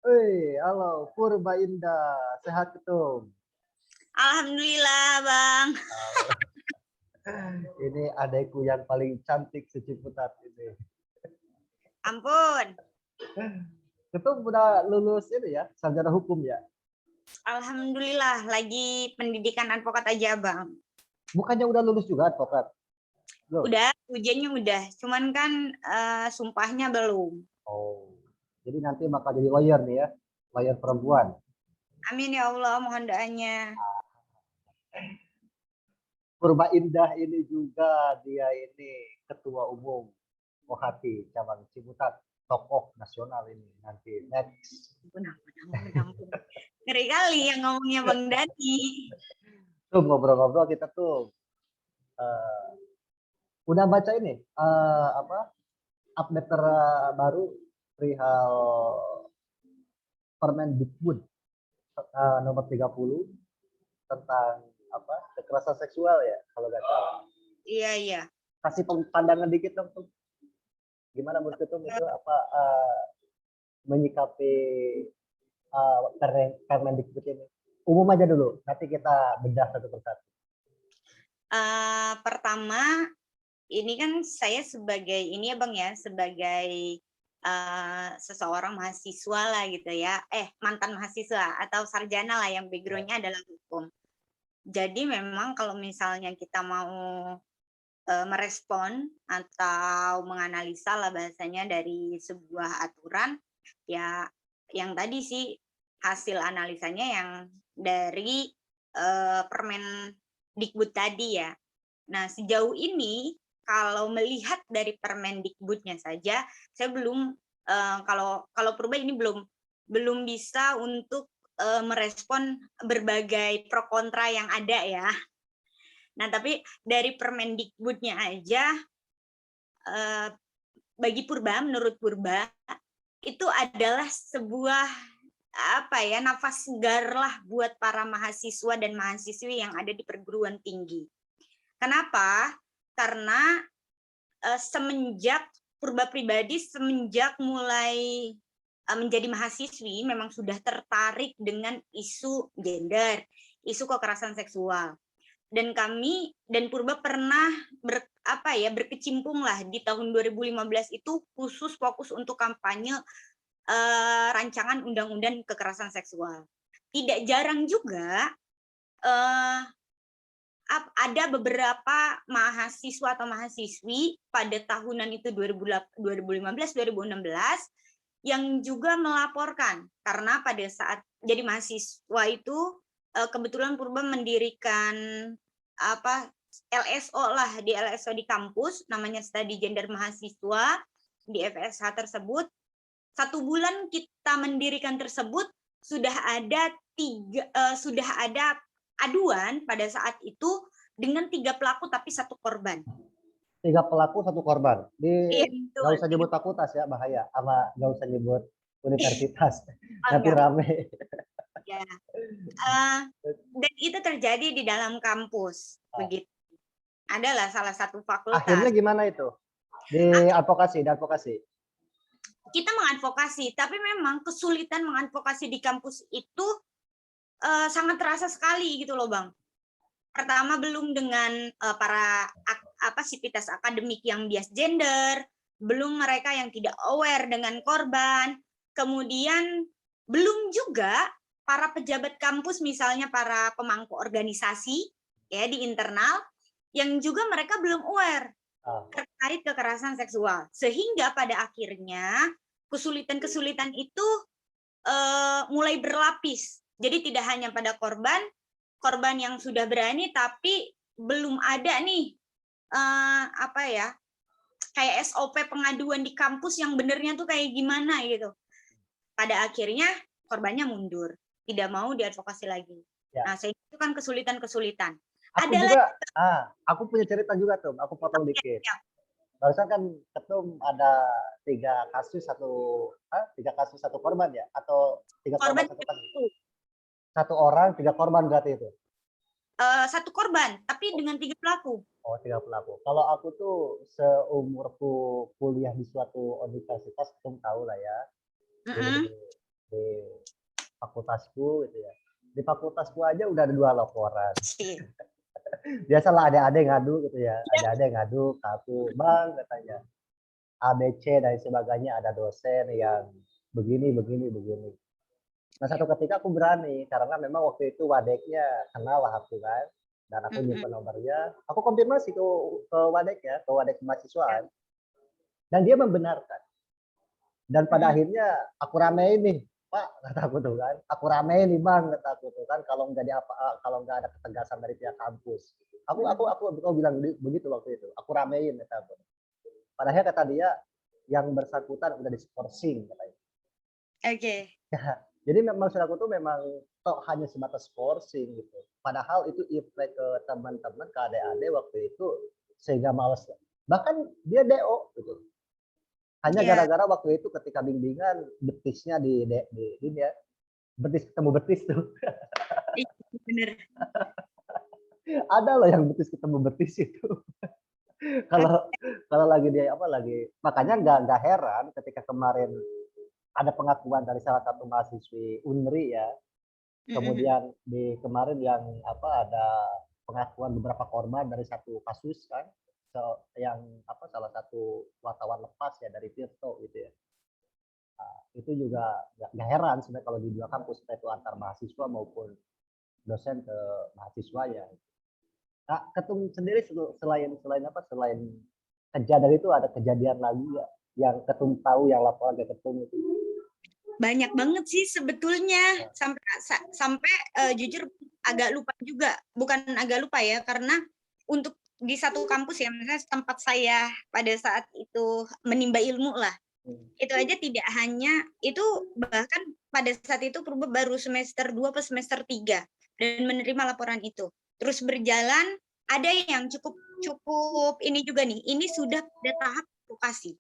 Halo Purba Indah, sehat Ketum? Alhamdulillah, Bang. Ini adekku yang paling cantik seciputat ini. Ampun. Ketum udah lulus ini ya, sarjana hukum ya? Alhamdulillah, lagi pendidikan advokat aja, Bang. Bukannya udah lulus juga advokat? Belum? Udah, ujiannya udah. Cuman kan sumpahnya belum. Oh, jadi nanti bakal jadi lawyer nih ya, lawyer perempuan. Amin ya Allah, mohon doanya. Purba Indah ini juga dia ini ketua umum OHATI cabang Ciputat, tokoh nasional ini nanti next. Ampun. Ngeri kali yang ngomongnya Bang Dani. Tuh ngobrol-ngobrol kita tuh udah baca ini update terbaru perihal Permendikbud nomor 30 tentang kekerasan seksual ya kalau nggak salah. Iya. Kasih pandangan dikit dong tuh. Gimana menurut itu apa menyikapi Permendikbud ini? Umum aja dulu, nanti kita bedah satu persatu. Pertama, ini kan saya sebagai ini ya Bang ya, sebagai seseorang mahasiswa lah gitu ya, mantan mahasiswa atau sarjana lah yang background-nya adalah hukum. Jadi memang kalau misalnya kita mau merespon atau menganalisa lah bahasanya dari sebuah aturan, ya yang tadi sih hasil analisanya yang dari Permendikbud tadi ya. Nah, sejauh ini kalau melihat dari Permendikbudnya saja, saya belum kalau Purba ini belum bisa untuk merespon berbagai pro kontra yang ada ya. Nah, tapi dari Permendikbudnya aja, bagi Purba, menurut Purba, itu adalah sebuah nafas segar lah buat para mahasiswa dan mahasiswi yang ada di perguruan tinggi. Kenapa? Karena semenjak Purba pribadi semenjak mulai menjadi mahasiswi memang sudah tertarik dengan isu gender, isu kekerasan seksual. Dan kami dan Purba pernah berkecimpung lah di tahun 2015 itu khusus fokus untuk kampanye rancangan undang-undang kekerasan seksual. Tidak jarang juga ada beberapa mahasiswa atau mahasiswi pada tahunan itu 2015-2016 yang juga melaporkan karena pada saat jadi mahasiswa itu kebetulan Purba mendirikan LSO lah di LSO di kampus namanya Studi Gender Mahasiswa di FSH tersebut. 1 bulan kita mendirikan tersebut sudah ada aduan pada saat itu dengan 3 pelaku tapi 1 korban. 3 pelaku 1 korban. Nggak usah nyebut fakultas ya, bahaya. Sama nggak usah nyebut universitas. Nanti rame. Ya. Dan itu terjadi di dalam kampus. Begitu. Adalah salah satu fakultas. Akhirnya gimana itu? Di advokasi. Kita mengadvokasi, tapi memang kesulitan mengadvokasi di kampus itu sangat terasa sekali gitu loh Bang. Pertama belum dengan para sivitas akademik yang bias gender, belum mereka yang tidak aware dengan korban, kemudian belum juga para pejabat kampus misalnya para pemangku organisasi ya di internal yang juga mereka belum aware terkait kekerasan seksual, sehingga pada akhirnya kesulitan-kesulitan itu mulai berlapis. Jadi tidak hanya pada korban yang sudah berani, tapi belum ada nih kayak SOP pengaduan di kampus yang benernya tuh kayak gimana gitu. Pada akhirnya korbannya mundur, tidak mau diadvokasi lagi. Ya. Nah, sehingga itu kan kesulitan-kesulitan. Aku punya cerita juga tuh, aku potong dikit. Barusan kan Ketum ada 3 kasus 1 korban ya, atau 3 korban 1 kasus? 1 orang 3 korban berarti itu? 1 korban, tapi dengan 3 pelaku. Oh, 3 pelaku. Kalau aku tuh seumurku kuliah di suatu universitas, Ketum tahu lah ya. di fakultasku gitu ya. Di fakultasku aja udah ada 2 laporan. Biasalah adik-adik ngadu gitu ya. Adik-adik ngadu ke aku, "Bang," katanya, "ABC dan sebagainya, ada dosen yang begini begini begini." Nah, satu ketika aku berani karena memang waktu itu wadeknya kenal lah aku kan, dan aku nyimpen nomornya. Aku konfirmasi ke wadek ya, ke wadek kemahasiswaan, dan dia membenarkan. Dan pada akhirnya aku ramein nih, "Pak," kata aku tuh kan, "aku ramein nih Bang," kata aku tuh kan, kalau nggak ada ketegasan dari pihak kampus. Aku bilang begitu waktu itu, "Aku ramein," kata aku. Pada akhirnya kata dia, "Yang bersangkutan udah diskorsing," katanya. Oke. Jadi maksud aku tuh memang hanya sebatas skorsing gitu. Padahal itu impact ke teman-teman, ke adik-adik waktu itu sehingga males. Bahkan dia DO gitu. Hanya Ya, gara-gara waktu itu ketika bimbingan betisnya di ini ya, betis ketemu betis tuh. iya, bener. Ada loh yang betis ketemu betis itu. Kalau kalau lagi dia apa lagi makanya nggak heran ketika kemarin ada pengakuan dari salah satu mahasiswi UNRI ya. Kemudian di kemarin yang apa ada pengakuan beberapa korban dari satu kasus kan, yang apa salah satu wartawan lepas ya dari Tirto gitu ya. Itu juga nggak heran sebenarnya kalau di 2 kampus itu antar mahasiswa maupun dosen ke mahasiswanya. Nah, Ketum sendiri selain selain apa selain kejadian itu ada kejadian lagi ya yang Ketum tahu yang laporan ke Ketum itu? Banyak banget sih sebetulnya sampai jujur agak lupa juga, bukan agak lupa ya, karena untuk di satu kampus ya, misalnya tempat saya pada saat itu menimba ilmu lah, itu aja tidak hanya itu, bahkan pada saat itu Purba baru semester 2 atau semester 3 dan menerima laporan itu. Terus berjalan, ada yang cukup ini juga nih, ini sudah pada tahap advokasi.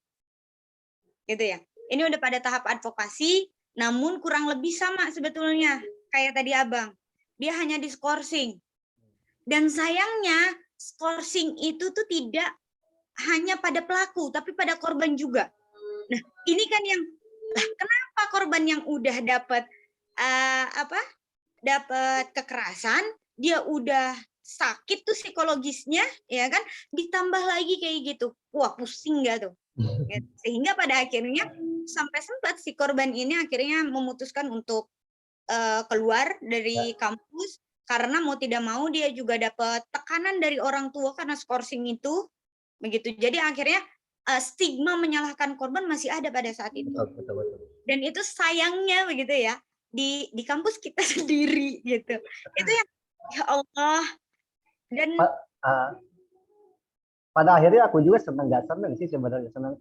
Gitu ya. Ini udah pada tahap advokasi, namun kurang lebih sama sebetulnya kayak tadi Abang. Dia hanya diskorsing. Dan sayangnya skorsing itu tuh tidak hanya pada pelaku, tapi pada korban juga. Nah, ini kan yang kenapa korban yang udah dapat dapat kekerasan, dia udah sakit tuh psikologisnya, ya kan? Ditambah lagi kayak gitu. Wah, pusing nggak tuh? Sehingga pada akhirnya sampai sempat si korban ini akhirnya memutuskan untuk keluar dari kampus karena mau tidak mau dia juga dapat tekanan dari orang tua karena skorsing itu, begitu. Jadi akhirnya stigma menyalahkan korban masih ada pada saat itu. Betul. Dan itu sayangnya begitu ya di kampus kita sendiri gitu. Itu yang ya Allah dan Pada akhirnya aku juga seneng nggak seneng sih sebenarnya seneng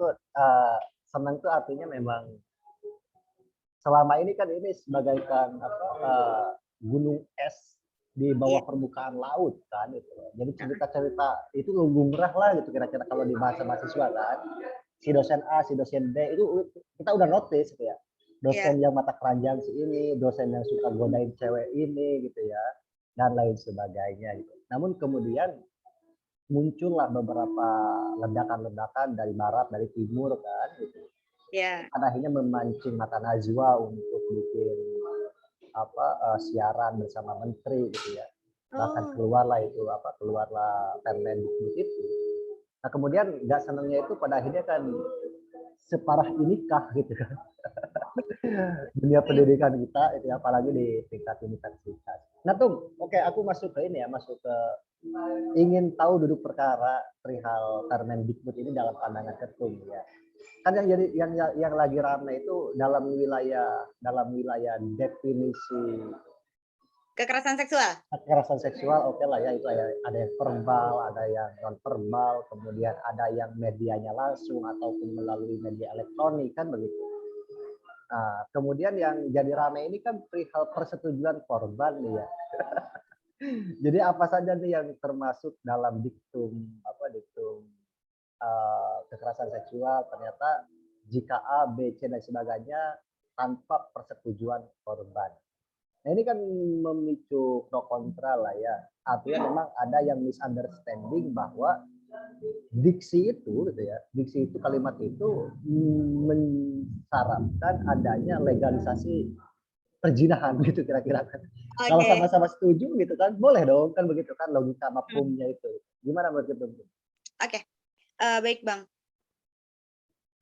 tuh artinya memang selama ini kan ini sebagaikan gunung es di bawah permukaan laut kan itu. Jadi cerita-cerita itu lumrah lah gitu kira-kira kalau di bahasa mahasiswa kan. Si dosen A, si dosen B itu kita udah notice gitu ya. Dosen yang mata keranjang si ini, dosen yang suka godain cewek ini gitu ya, dan lain sebagainya gitu. Namun kemudian muncullah beberapa ledakan-ledakan dari barat, dari timur kan gitu. Pada akhirnya memancing mata Najwa untuk bikin siaran bersama menteri gitu ya. Bahkan keluarlah Permendikbud itu. Nah kemudian nggak senangnya itu pada akhirnya kan separah inikah gitu kan. Dunia pendidikan kita itu apalagi di tingkat universitas. Nah tuh oke aku masuk ke ini ya, masuk ke ingin tahu duduk perkara perihal Permendikbud ini dalam pandangan Ketum ya. Kan yang lagi ramai itu dalam wilayah definisi kekerasan seksual. oke lah ya itu ada yang verbal, ada yang non verbal, kemudian ada yang medianya langsung ataupun melalui media elektronik kan begitu. Nah, kemudian yang jadi ramai ini kan perihal persetujuan korban nih ya. Jadi apa saja nih yang termasuk dalam diktum kekerasan seksual ternyata jika A, B, C dan sebagainya tanpa persetujuan korban. Nah ini kan memicu pro kontra lah ya. Artinya memang ada yang misunderstanding bahwa diksi itu gitu ya, diksi itu kalimat itu mensyaratkan adanya legalisasi perzinahan gitu kira-kira kan. Kalau Oke, sama-sama setuju gitu kan, boleh dong kan begitu kan logika mafhumnya itu. Gimana menurut itu? oke. Baik Bang.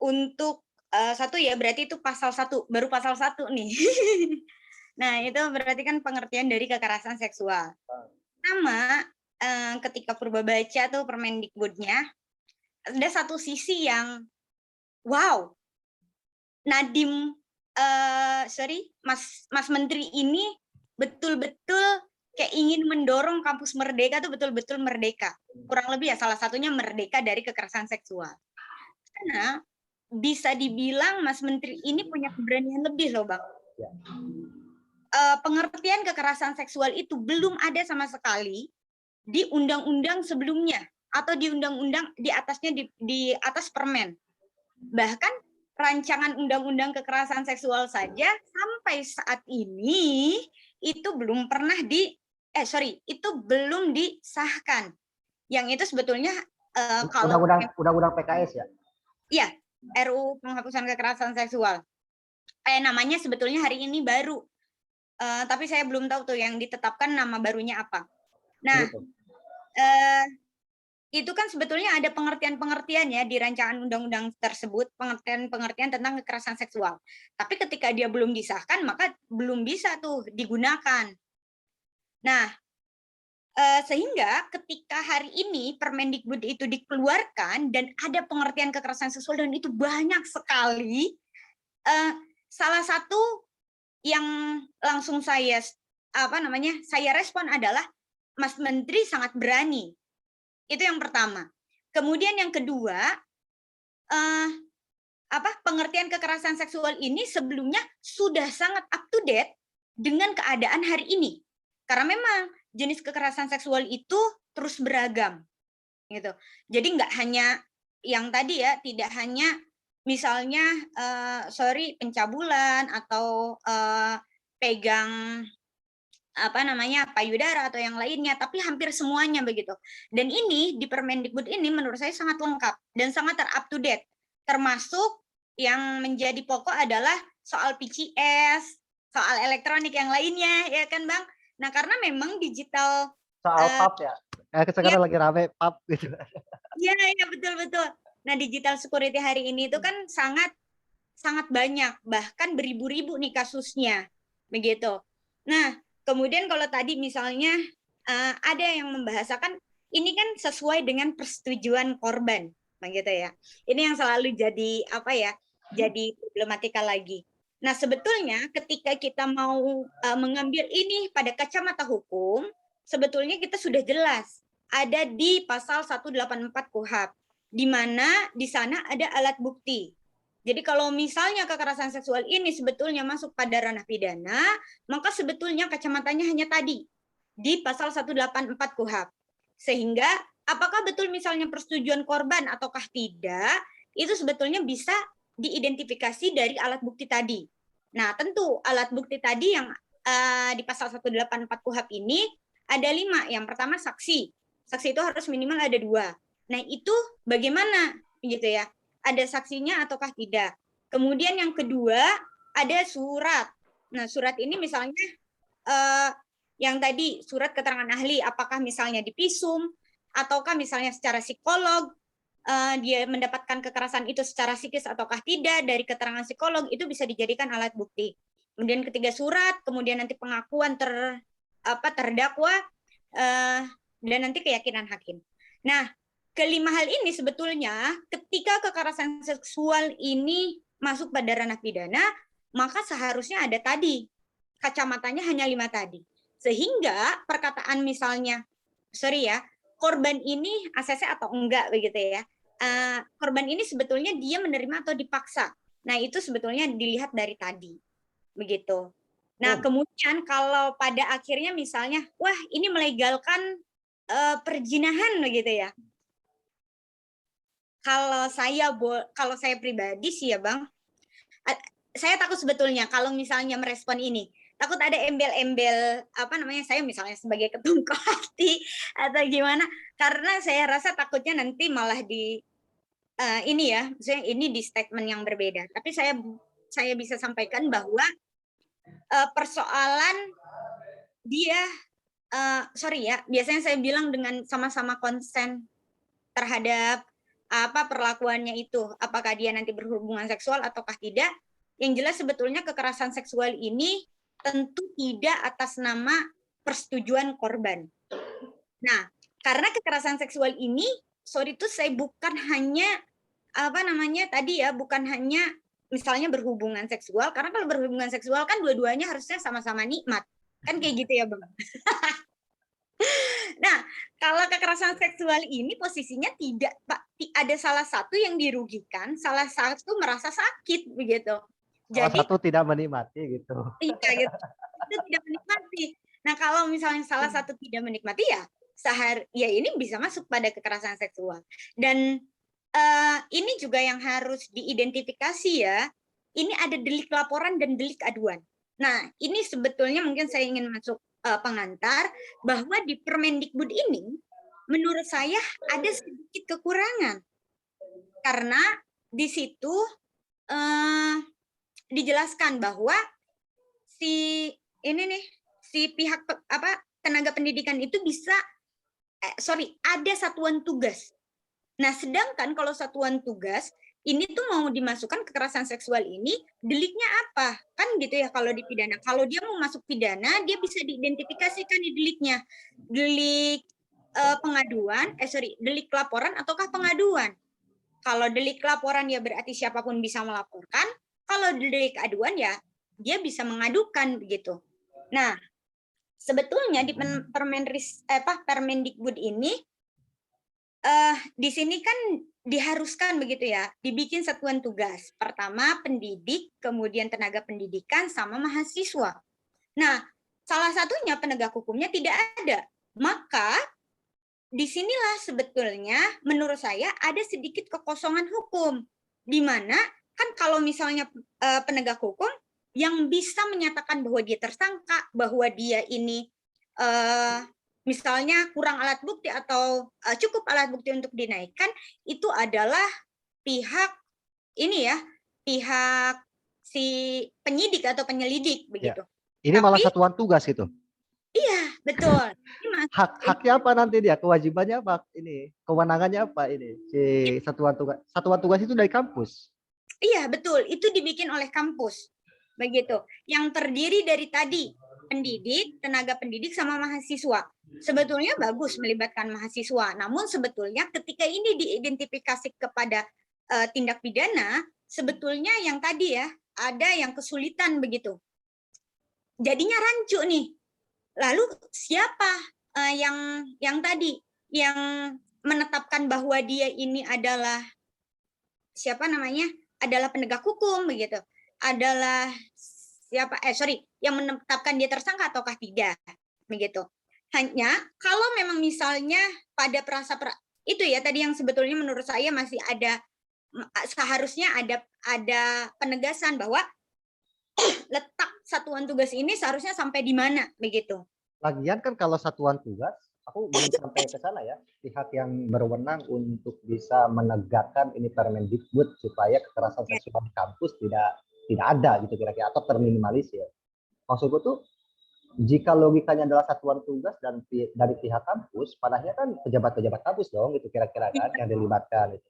Untuk satu ya berarti itu pasal 1, baru pasal 1 nih. Nah, itu berarti kan pengertian dari kekerasan seksual. Sama ketika Purba baca tuh Permendikbudnya, ada satu sisi yang wow, Nadiem Mas Menteri ini betul-betul kayak ingin mendorong kampus merdeka tuh betul-betul merdeka. Kurang lebih ya salah satunya merdeka dari kekerasan seksual. Karena bisa dibilang Mas Menteri ini punya keberanian lebih loh Bang. Ya. Pengertian kekerasan seksual itu belum ada sama sekali di undang-undang sebelumnya atau di undang-undang di atasnya di atas permen. Bahkan rancangan undang-undang kekerasan seksual saja sampai saat ini itu belum pernah itu belum disahkan. Yang itu sebetulnya kalau undang-undang PKS ya? Iya, RUU penghapusan kekerasan seksual. Namanya sebetulnya hari ini baru. Tapi saya belum tahu tuh yang ditetapkan nama barunya apa. Nah, itu kan sebetulnya ada pengertian-pengertian ya di rancangan undang-undang tersebut, pengertian-pengertian tentang kekerasan seksual. Tapi ketika dia belum disahkan, maka belum bisa tuh digunakan. Nah, sehingga ketika hari ini Permendikbud itu dikeluarkan dan ada pengertian kekerasan seksual dan itu banyak sekali, salah satu yang langsung saya respon adalah Mas Menteri sangat berani. Itu yang pertama. Kemudian yang kedua, pengertian kekerasan seksual ini sebelumnya sudah sangat up to date dengan keadaan hari ini. Karena memang jenis kekerasan seksual itu terus beragam, gitu. Jadi nggak hanya yang tadi ya, tidak hanya misalnya pencabulan atau pegang payudara atau yang lainnya, tapi hampir semuanya begitu. Dan ini di Permendikbud ini menurut saya sangat lengkap dan sangat up to date. Termasuk yang menjadi pokok adalah soal PCS, soal elektronik yang lainnya, ya kan Bang? Nah, karena memang digital Soal PAP ya. Sekarang ya, lagi rame PAP gitu. Iya, betul. Nah, digital security hari ini itu kan sangat banyak, bahkan beribu-ribu nih kasusnya. Begitu. Nah, kemudian kalau tadi misalnya ada yang membahasakan ini kan sesuai dengan persetujuan korban, begitu ya. Ini yang selalu jadi jadi problematika lagi. Nah, sebetulnya ketika kita mau mengambil ini pada kacamata hukum, sebetulnya kita sudah jelas ada di pasal 184 KUHP, di mana di sana ada alat bukti. Jadi kalau misalnya kekerasan seksual ini sebetulnya masuk pada ranah pidana, maka sebetulnya kacamatanya hanya tadi di pasal 184 KUHP. Sehingga apakah betul misalnya persetujuan korban ataukah tidak, itu sebetulnya bisa diidentifikasi dari alat bukti tadi. Nah, tentu alat bukti tadi yang di pasal 184 KUHP ini ada 5. Yang pertama saksi. Saksi itu harus minimal ada 2. Nah, itu bagaimana gitu ya? Ada saksinya ataukah tidak. Kemudian yang kedua, ada surat. Nah, surat ini misalnya yang tadi surat keterangan ahli, apakah misalnya dipisum, ataukah misalnya secara psikolog, dia mendapatkan kekerasan itu secara psikis ataukah tidak, dari keterangan psikolog, itu bisa dijadikan alat bukti. Kemudian ketiga surat, kemudian nanti pengakuan terdakwa, dan nanti keyakinan hakim. Nah, kelima hal ini sebetulnya ketika kekerasan seksual ini masuk pada ranah pidana, maka seharusnya ada tadi, kacamatanya hanya 5 tadi. Sehingga perkataan misalnya, korban ini ACC atau enggak begitu ya. Korban ini sebetulnya dia menerima atau dipaksa. Nah, itu sebetulnya dilihat dari tadi. Begitu. Nah, kemudian kalau pada akhirnya misalnya, wah ini melegalkan perzinahan begitu ya. Kalau saya pribadi sih ya Bang, saya takut sebetulnya kalau misalnya merespon ini. takut ada embel-embel apa namanya, saya misalnya sebagai ketum Kohati atau gimana, karena saya rasa takutnya nanti malah di ini ya, maksudnya ini di statement yang berbeda. Tapi saya bisa sampaikan bahwa persoalan dia sorry ya, biasanya saya bilang dengan sama-sama konsen terhadap apa perlakuannya itu, apakah dia nanti berhubungan seksual ataukah tidak. Yang jelas sebetulnya kekerasan seksual ini tentu tidak atas nama persetujuan korban. Nah, karena kekerasan seksual ini, sorry itu saya bukan hanya apa namanya tadi ya, bukan hanya misalnya berhubungan seksual, karena kalau berhubungan seksual kan dua-duanya harusnya sama-sama nikmat, kan kayak gitu ya Bang. Nah, kalau kekerasan seksual ini posisinya tidak, Pak, ada salah satu yang dirugikan, salah satu merasa sakit begitu. Salah Jadi satu tidak menikmati gitu. iya gitu. Itu tidak menikmati. Nah, kalau misalnya salah satu tidak menikmati ya ya ini bisa masuk pada kekerasan seksual. Dan ini juga yang harus diidentifikasi ya. Ini ada delik laporan dan delik aduan. Nah, ini sebetulnya mungkin saya ingin masuk pengantar bahwa di Permendikbud ini menurut saya ada sedikit kekurangan. Karena di situ dijelaskan bahwa si ini nih si pihak apa tenaga pendidikan itu bisa ada satuan tugas. Nah, sedangkan kalau satuan tugas ini tuh mau dimasukkan kekerasan seksual ini deliknya apa? Kan gitu ya kalau di pidana. Kalau dia mau masuk pidana, dia bisa diidentifikasikan di deliknya. Delik pengaduan, delik laporan ataukah pengaduan. Kalau delik laporan ya berarti siapapun bisa melaporkan. Kalau delik aduan ya dia bisa mengadukan begitu. Nah, sebetulnya di Permendikbud ini di sini kan diharuskan begitu ya, dibikin satuan tugas. Pertama pendidik, kemudian tenaga pendidikan sama mahasiswa. Nah, salah satunya penegak hukumnya tidak ada. Maka disinilah sebetulnya menurut saya ada sedikit kekosongan hukum. Di mana kan kalau misalnya penegak hukum yang bisa menyatakan bahwa dia tersangka, bahwa dia ini misalnya kurang alat bukti atau cukup alat bukti untuk dinaikkan, itu adalah pihak ini ya, pihak si penyidik atau penyelidik begitu. Ini malah satuan tugas itu. Iya, betul. Haknya apa nanti dia? Kewajibannya apa? Ini kewenangannya apa ini? Si satuan tugas. Satuan tugas itu dari kampus. Iya, betul. Itu dibikin oleh kampus. Begitu. Yang terdiri dari tadi pendidik, tenaga pendidik sama mahasiswa. Sebetulnya bagus melibatkan mahasiswa. Namun sebetulnya ketika ini diidentifikasi kepada tindak pidana, sebetulnya yang tadi ya, ada yang kesulitan begitu. Jadinya rancu nih. Lalu siapa yang tadi yang menetapkan bahwa dia ini adalah siapa namanya? Adalah penegak hukum begitu. Adalah siapa yang menetapkan dia tersangka ataukah tidak begitu. Hanya kalau memang misalnya pada itu ya tadi yang sebetulnya menurut saya masih ada seharusnya ada penegasan bahwa letak satuan tugas ini seharusnya sampai di mana begitu. Lagian kan kalau satuan tugas, aku belum sampai ke sana ya, pihak yang berwenang untuk bisa menegakkan ini Permendikbud supaya kekerasan seksual di kampus tidak ada gitu kira-kira atau terminimalisir. Maksudku tuh jika logikanya adalah satuan tugas dan dari pihak kampus, padahal kan pejabat-pejabat kampus dong gitu kira-kira kan yang dilibatkan gitu.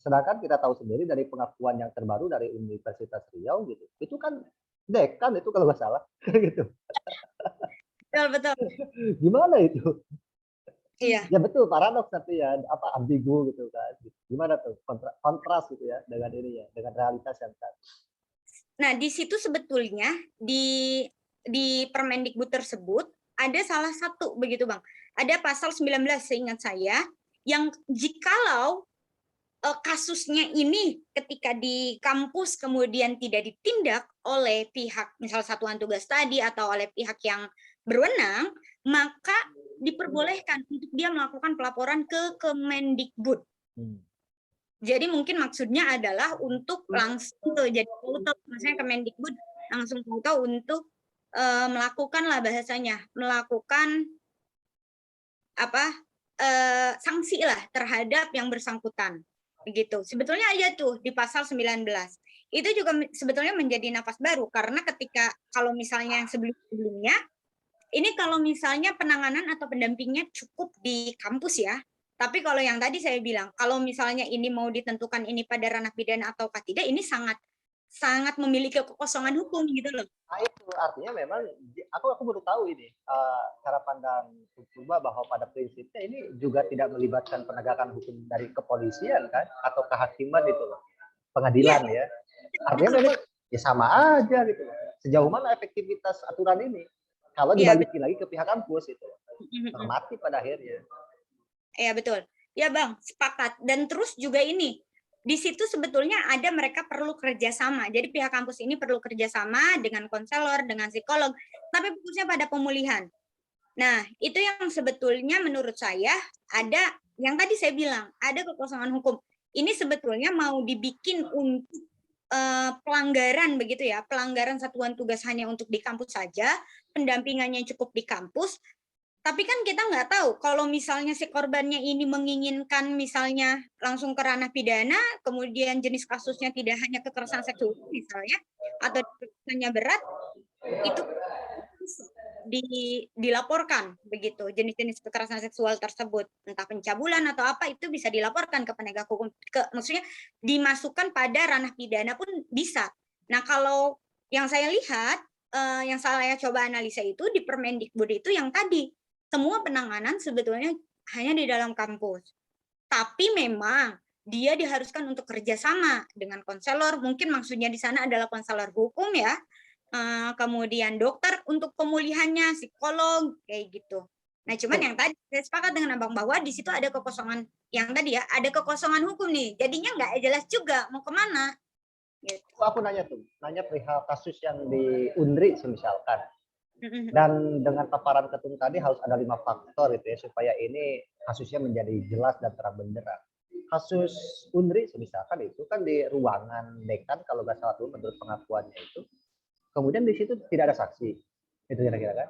Sedangkan kita tahu sendiri dari pengakuan yang terbaru dari Universitas Riau gitu, itu kan dekan itu kalau nggak salah gitu. Betul. Gimana itu? Iya. Ya betul paradoks tapi ya apa ambigu gitu kan. Gimana tuh kontras gitu ya dengan ini ya dengan realitas yang kan. Nah, di situ sebetulnya di Permendikbud tersebut ada salah satu begitu Bang. Ada pasal 19 seingat saya yang jikalau kasusnya ini ketika di kampus kemudian tidak ditindak oleh pihak misal satuan tugas tadi atau oleh pihak yang berwenang, maka diperbolehkan untuk dia melakukan pelaporan ke Kemendikbud. Jadi mungkin maksudnya adalah untuk langsung tuh jadi auto, maksudnya Kemendikbud langsung auto untuk melakukan lah bahasanya, melakukan apa, sanksi lah terhadap yang bersangkutan, begitu. Sebetulnya ada tuh di pasal 19. Itu juga sebetulnya menjadi nafas baru, karena ketika kalau misalnya yang sebelum-sebelumnya, ini kalau misalnya penanganan atau pendampingnya cukup di kampus ya, tapi kalau yang tadi saya bilang, kalau misalnya ini mau ditentukan ini pada ranah pidana ataukah tidak, ini sangat sangat memiliki kekosongan hukum gitu loh. Nah itu artinya memang aku baru tahu ini cara pandang Purba bahwa pada prinsipnya ini juga tidak melibatkan penegakan hukum dari kepolisian kan atau kehakiman itu loh, pengadilan ya. Artinya memang ya sama aja gitu. Sejauh mana efektivitas aturan ini kalau dibalikin lagi ke pihak kampus itu termati pada akhirnya. Iya betul. Ya Bang, sepakat. Dan terus juga ini, di situ sebetulnya ada mereka perlu kerjasama. Jadi pihak kampus ini perlu kerjasama dengan konselor, dengan psikolog, tapi fokusnya pada pemulihan. Nah, itu yang sebetulnya menurut saya ada, yang tadi saya bilang, ada kekosongan hukum. Ini sebetulnya mau dibikin untuk pelanggaran begitu ya, pelanggaran satuan tugas hanya untuk di kampus saja, pendampingannya cukup di kampus, tapi kan kita nggak tahu kalau misalnya si korbannya ini menginginkan misalnya langsung ke ranah pidana, kemudian jenis kasusnya tidak hanya kekerasan seksual misalnya, atau kekerasannya berat, itu dilaporkan begitu, jenis-jenis kekerasan seksual tersebut, entah pencabulan atau apa, itu bisa dilaporkan ke penegak hukum, maksudnya dimasukkan pada ranah pidana pun bisa. Nah kalau yang saya lihat, yang saya coba analisa itu di Permendikbud itu yang tadi, semua penanganan sebetulnya hanya di dalam kampus. Tapi memang dia diharuskan untuk kerjasama dengan konselor, mungkin maksudnya di sana adalah konselor hukum ya, kemudian dokter untuk pemulihannya, psikolog, kayak gitu. Nah cuman yang tadi saya sepakat dengan Abang bahwa di situ ada kekosongan, yang tadi ya, ada kekosongan hukum nih, jadinya nggak jelas juga mau kemana. Gitu. Aku nanya perihal kasus yang di Unri misalkan. Dan dengan paparan ketum tadi harus ada 5 faktor gitu ya supaya ini kasusnya menjadi jelas dan terang benderang. Kasus Unri misalkan itu kan di ruangan dekan kalau nggak salah tuh menurut pengakuannya itu. Kemudian di situ tidak ada saksi. Itu kira-kira kan?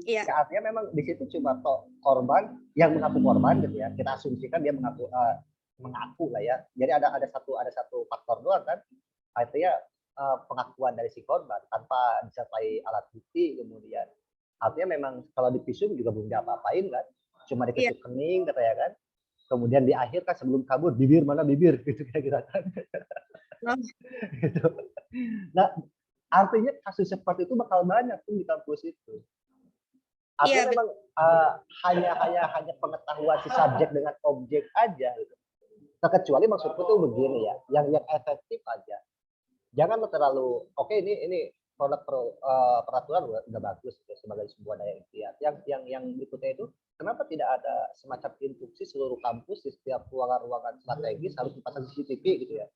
Iya. Ya, artinya memang di situ cuma korban yang mengaku korban gitu ya. Kita asumsikan dia mengaku lah ya. Jadi ada satu faktor doang kan. Artinya pengakuan dari si korban tanpa disertai alat bukti kemudian. Artinya memang kalau di visum juga belum diapa-apain kan. Cuma diketuk kening kata ya kan. Kemudian di akhir kan sebelum kabur bibir mana bibir gitu kira-kira kan. Gitu. Nah, artinya kasus seperti itu bakal banyak tuh di kampus itu. Artinya memang hanya pengetahuan si subjek dengan objek aja gitu. Kecuali maksudku tuh begini ya, yang efektif aja. Jangan terlalu ini peraturan udah bagus gitu, sebagai sebuah daya ikhtiar. Yang berikutnya itu kenapa tidak ada semacam instruksi seluruh kampus di setiap ruangan-ruangan strategis harus dipasang CCTV gitu ya.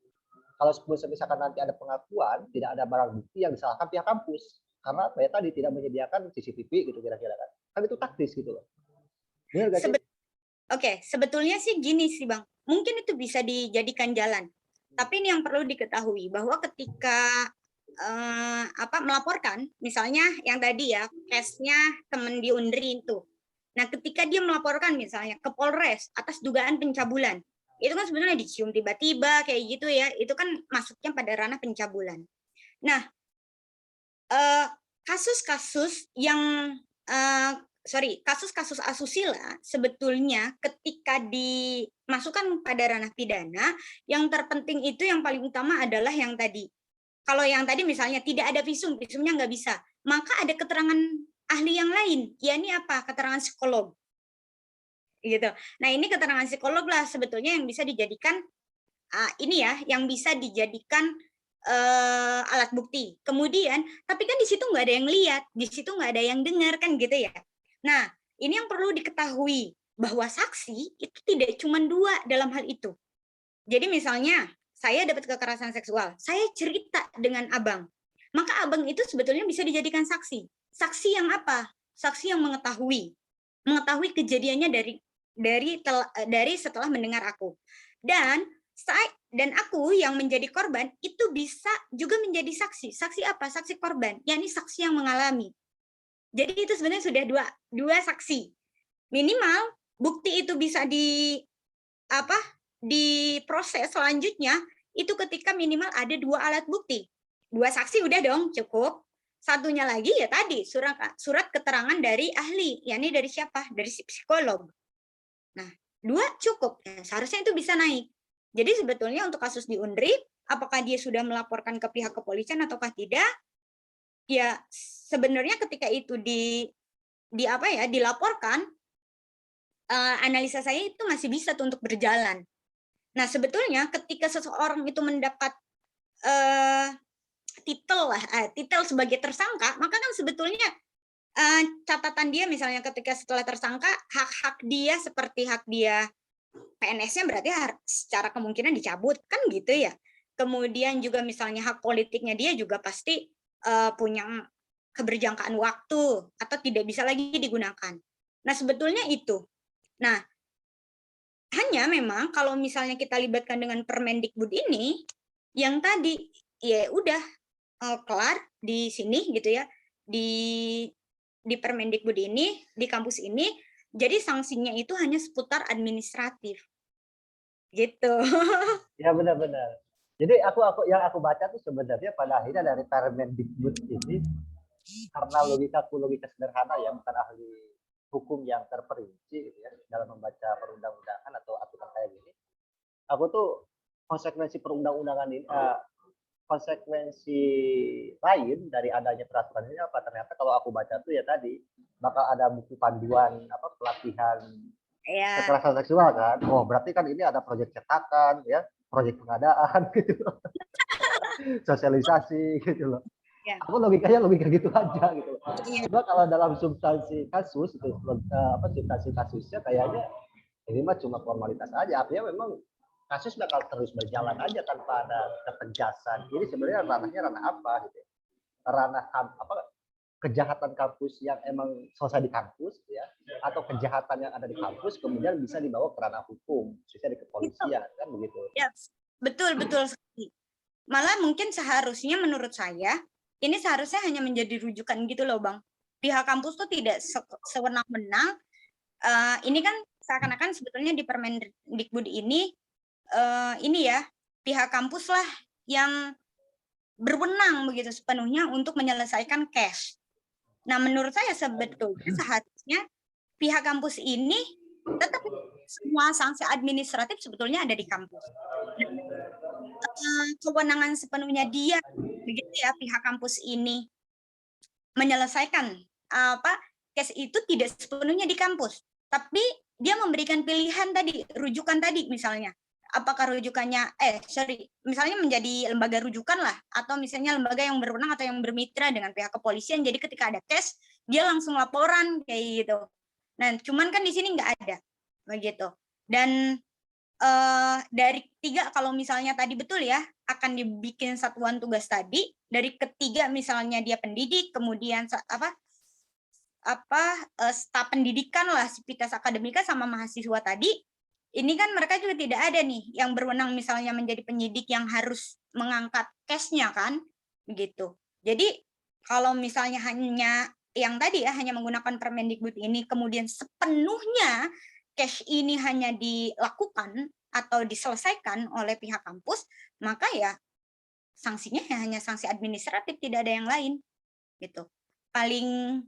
Kalau misalkan nanti ada pengakuan, tidak ada barang bukti yang disalahkan pihak kampus. Karena apa ya tadi tidak menyediakan CCTV gitu kira-kira kan. Kan itu taktis gitu loh. Oke, sebetulnya sih gini sih Bang. Mungkin itu bisa dijadikan jalan. Tapi ini yang perlu diketahui bahwa ketika melaporkan, misalnya yang tadi ya, case-nya teman di Unri itu. Nah, ketika dia melaporkan misalnya ke Polres atas dugaan pencabulan, itu kan sebenarnya dicium tiba-tiba kayak gitu ya, itu kan masuknya pada ranah pencabulan. Nah, kasus-kasus yang kasus-kasus asusila sebetulnya ketika dimasukkan pada ranah pidana, yang terpenting itu yang paling utama adalah yang tadi. Kalau yang tadi misalnya tidak ada visumnya nggak bisa, maka ada keterangan ahli yang lain, yakni apa? Keterangan psikolog. Gitu. Nah, ini keterangan psikolog lah sebetulnya yang bisa dijadikan yang bisa dijadikan alat bukti. Kemudian, tapi kan di situ nggak ada yang lihat, di situ nggak ada yang dengar kan gitu ya. Nah, ini yang perlu diketahui bahwa saksi itu tidak cuma 2 dalam hal itu. Jadi misalnya saya dapat kekerasan seksual, saya cerita dengan abang, maka abang itu sebetulnya bisa dijadikan saksi. Saksi yang apa? Saksi yang mengetahui kejadiannya dari setelah mendengar aku. Dan aku yang menjadi korban itu bisa juga menjadi saksi. Saksi apa? Saksi korban, yakni saksi yang mengalami. Jadi itu sebenarnya sudah dua saksi. Minimal bukti itu bisa diproses selanjutnya itu ketika minimal ada 2 alat bukti. 2 saksi udah dong cukup. Satunya lagi ya tadi surat keterangan dari ahli, yakni dari siapa? Dari si psikolog. Nah, 2 cukup. Ya, seharusnya itu bisa naik. Jadi sebetulnya untuk kasus di Unri, apakah dia sudah melaporkan ke pihak kepolisian ataukah tidak? Ya sebenarnya ketika itu dilaporkan, analisa saya itu masih bisa tuh untuk berjalan. Nah, sebetulnya ketika seseorang itu mendapat titel sebagai tersangka, maka kan sebetulnya catatan dia misalnya ketika setelah tersangka, hak-hak dia seperti hak dia PNS-nya berarti secara kemungkinan dicabut, kan gitu ya. Kemudian juga misalnya hak politiknya dia juga pasti punya keberjangkaan waktu atau tidak bisa lagi digunakan. Nah, sebetulnya itu. Nah, hanya memang kalau misalnya kita libatkan dengan Permendikbud ini, yang tadi ya udah kelar di sini gitu ya, di Permendikbud ini, di kampus ini, jadi sanksinya itu hanya seputar administratif. Gitu. Ya benar-benar. Jadi yang aku baca tuh sebenarnya pada akhirnya dari Permendikbud ini, karena logika sederhana ya, bukan ahli hukum yang terperinci gitu ya dalam membaca perundang-undangan atau aturan kayak gini. Aku tuh konsekuensi perundang-undangan ini, konsekuensi lain dari adanya peraturan ini apa? Ternyata kalau aku baca tuh ya tadi bakal ada buku panduan pelatihan kekerasan seksual kan. Oh, berarti kan ini ada proyek cetakan ya, proyek pengadaan gitu. Sosialisasi gitu loh. Ya. Aku logikanya logika gitu aja gitu loh. Cuma kalau dalam substansi kasus itu substansi kasusnya kayaknya ini mah cuma formalitas aja. Artinya memang kasus bakal terus berjalan aja tanpa ada ketegasan. Ini sebenarnya ranahnya ranah apa gitu. Ranah kejahatan kampus yang emang selesai di kampus ya, atau kejahatan yang ada di kampus kemudian bisa dibawa ke ranah hukum, khususnya di kepolisian kan begitu. Ya, betul sekali. Malah mungkin seharusnya menurut saya ini seharusnya hanya menjadi rujukan gitu loh, Bang. Pihak kampus tuh tidak sewenang-wenang. Ini kan seakan-akan sebetulnya di Permendikbud ini ya pihak kampus lah yang berwenang begitu sepenuhnya untuk menyelesaikan cash. Nah, menurut saya sebetulnya seharusnya pihak kampus ini tetap semua sanksi administratif sebetulnya ada di kampus. Kewenangan sepenuhnya dia begitu ya pihak kampus ini menyelesaikan case itu tidak sepenuhnya di kampus, tapi dia memberikan pilihan tadi, rujukan tadi misalnya. Apakah rujukannya misalnya menjadi lembaga rujukan lah, atau misalnya lembaga yang berwenang atau yang bermitra dengan pihak kepolisian, jadi ketika ada case dia langsung laporan kayak gitu. Nah, cuman kan di sini nggak ada begitu. Dan dari 3 kalau misalnya tadi betul ya akan dibikin satuan tugas tadi, dari ketiga misalnya dia pendidik, kemudian staf pendidikan lah, Sivitas Akademika sama mahasiswa tadi, ini kan mereka juga tidak ada nih yang berwenang misalnya menjadi penyidik yang harus mengangkat case-nya kan, begitu. Jadi kalau misalnya hanya yang tadi ya hanya menggunakan Permendikbud ini kemudian sepenuhnya case ini hanya dilakukan atau diselesaikan oleh pihak kampus, maka ya sanksinya hanya sanksi administratif, tidak ada yang lain gitu. Paling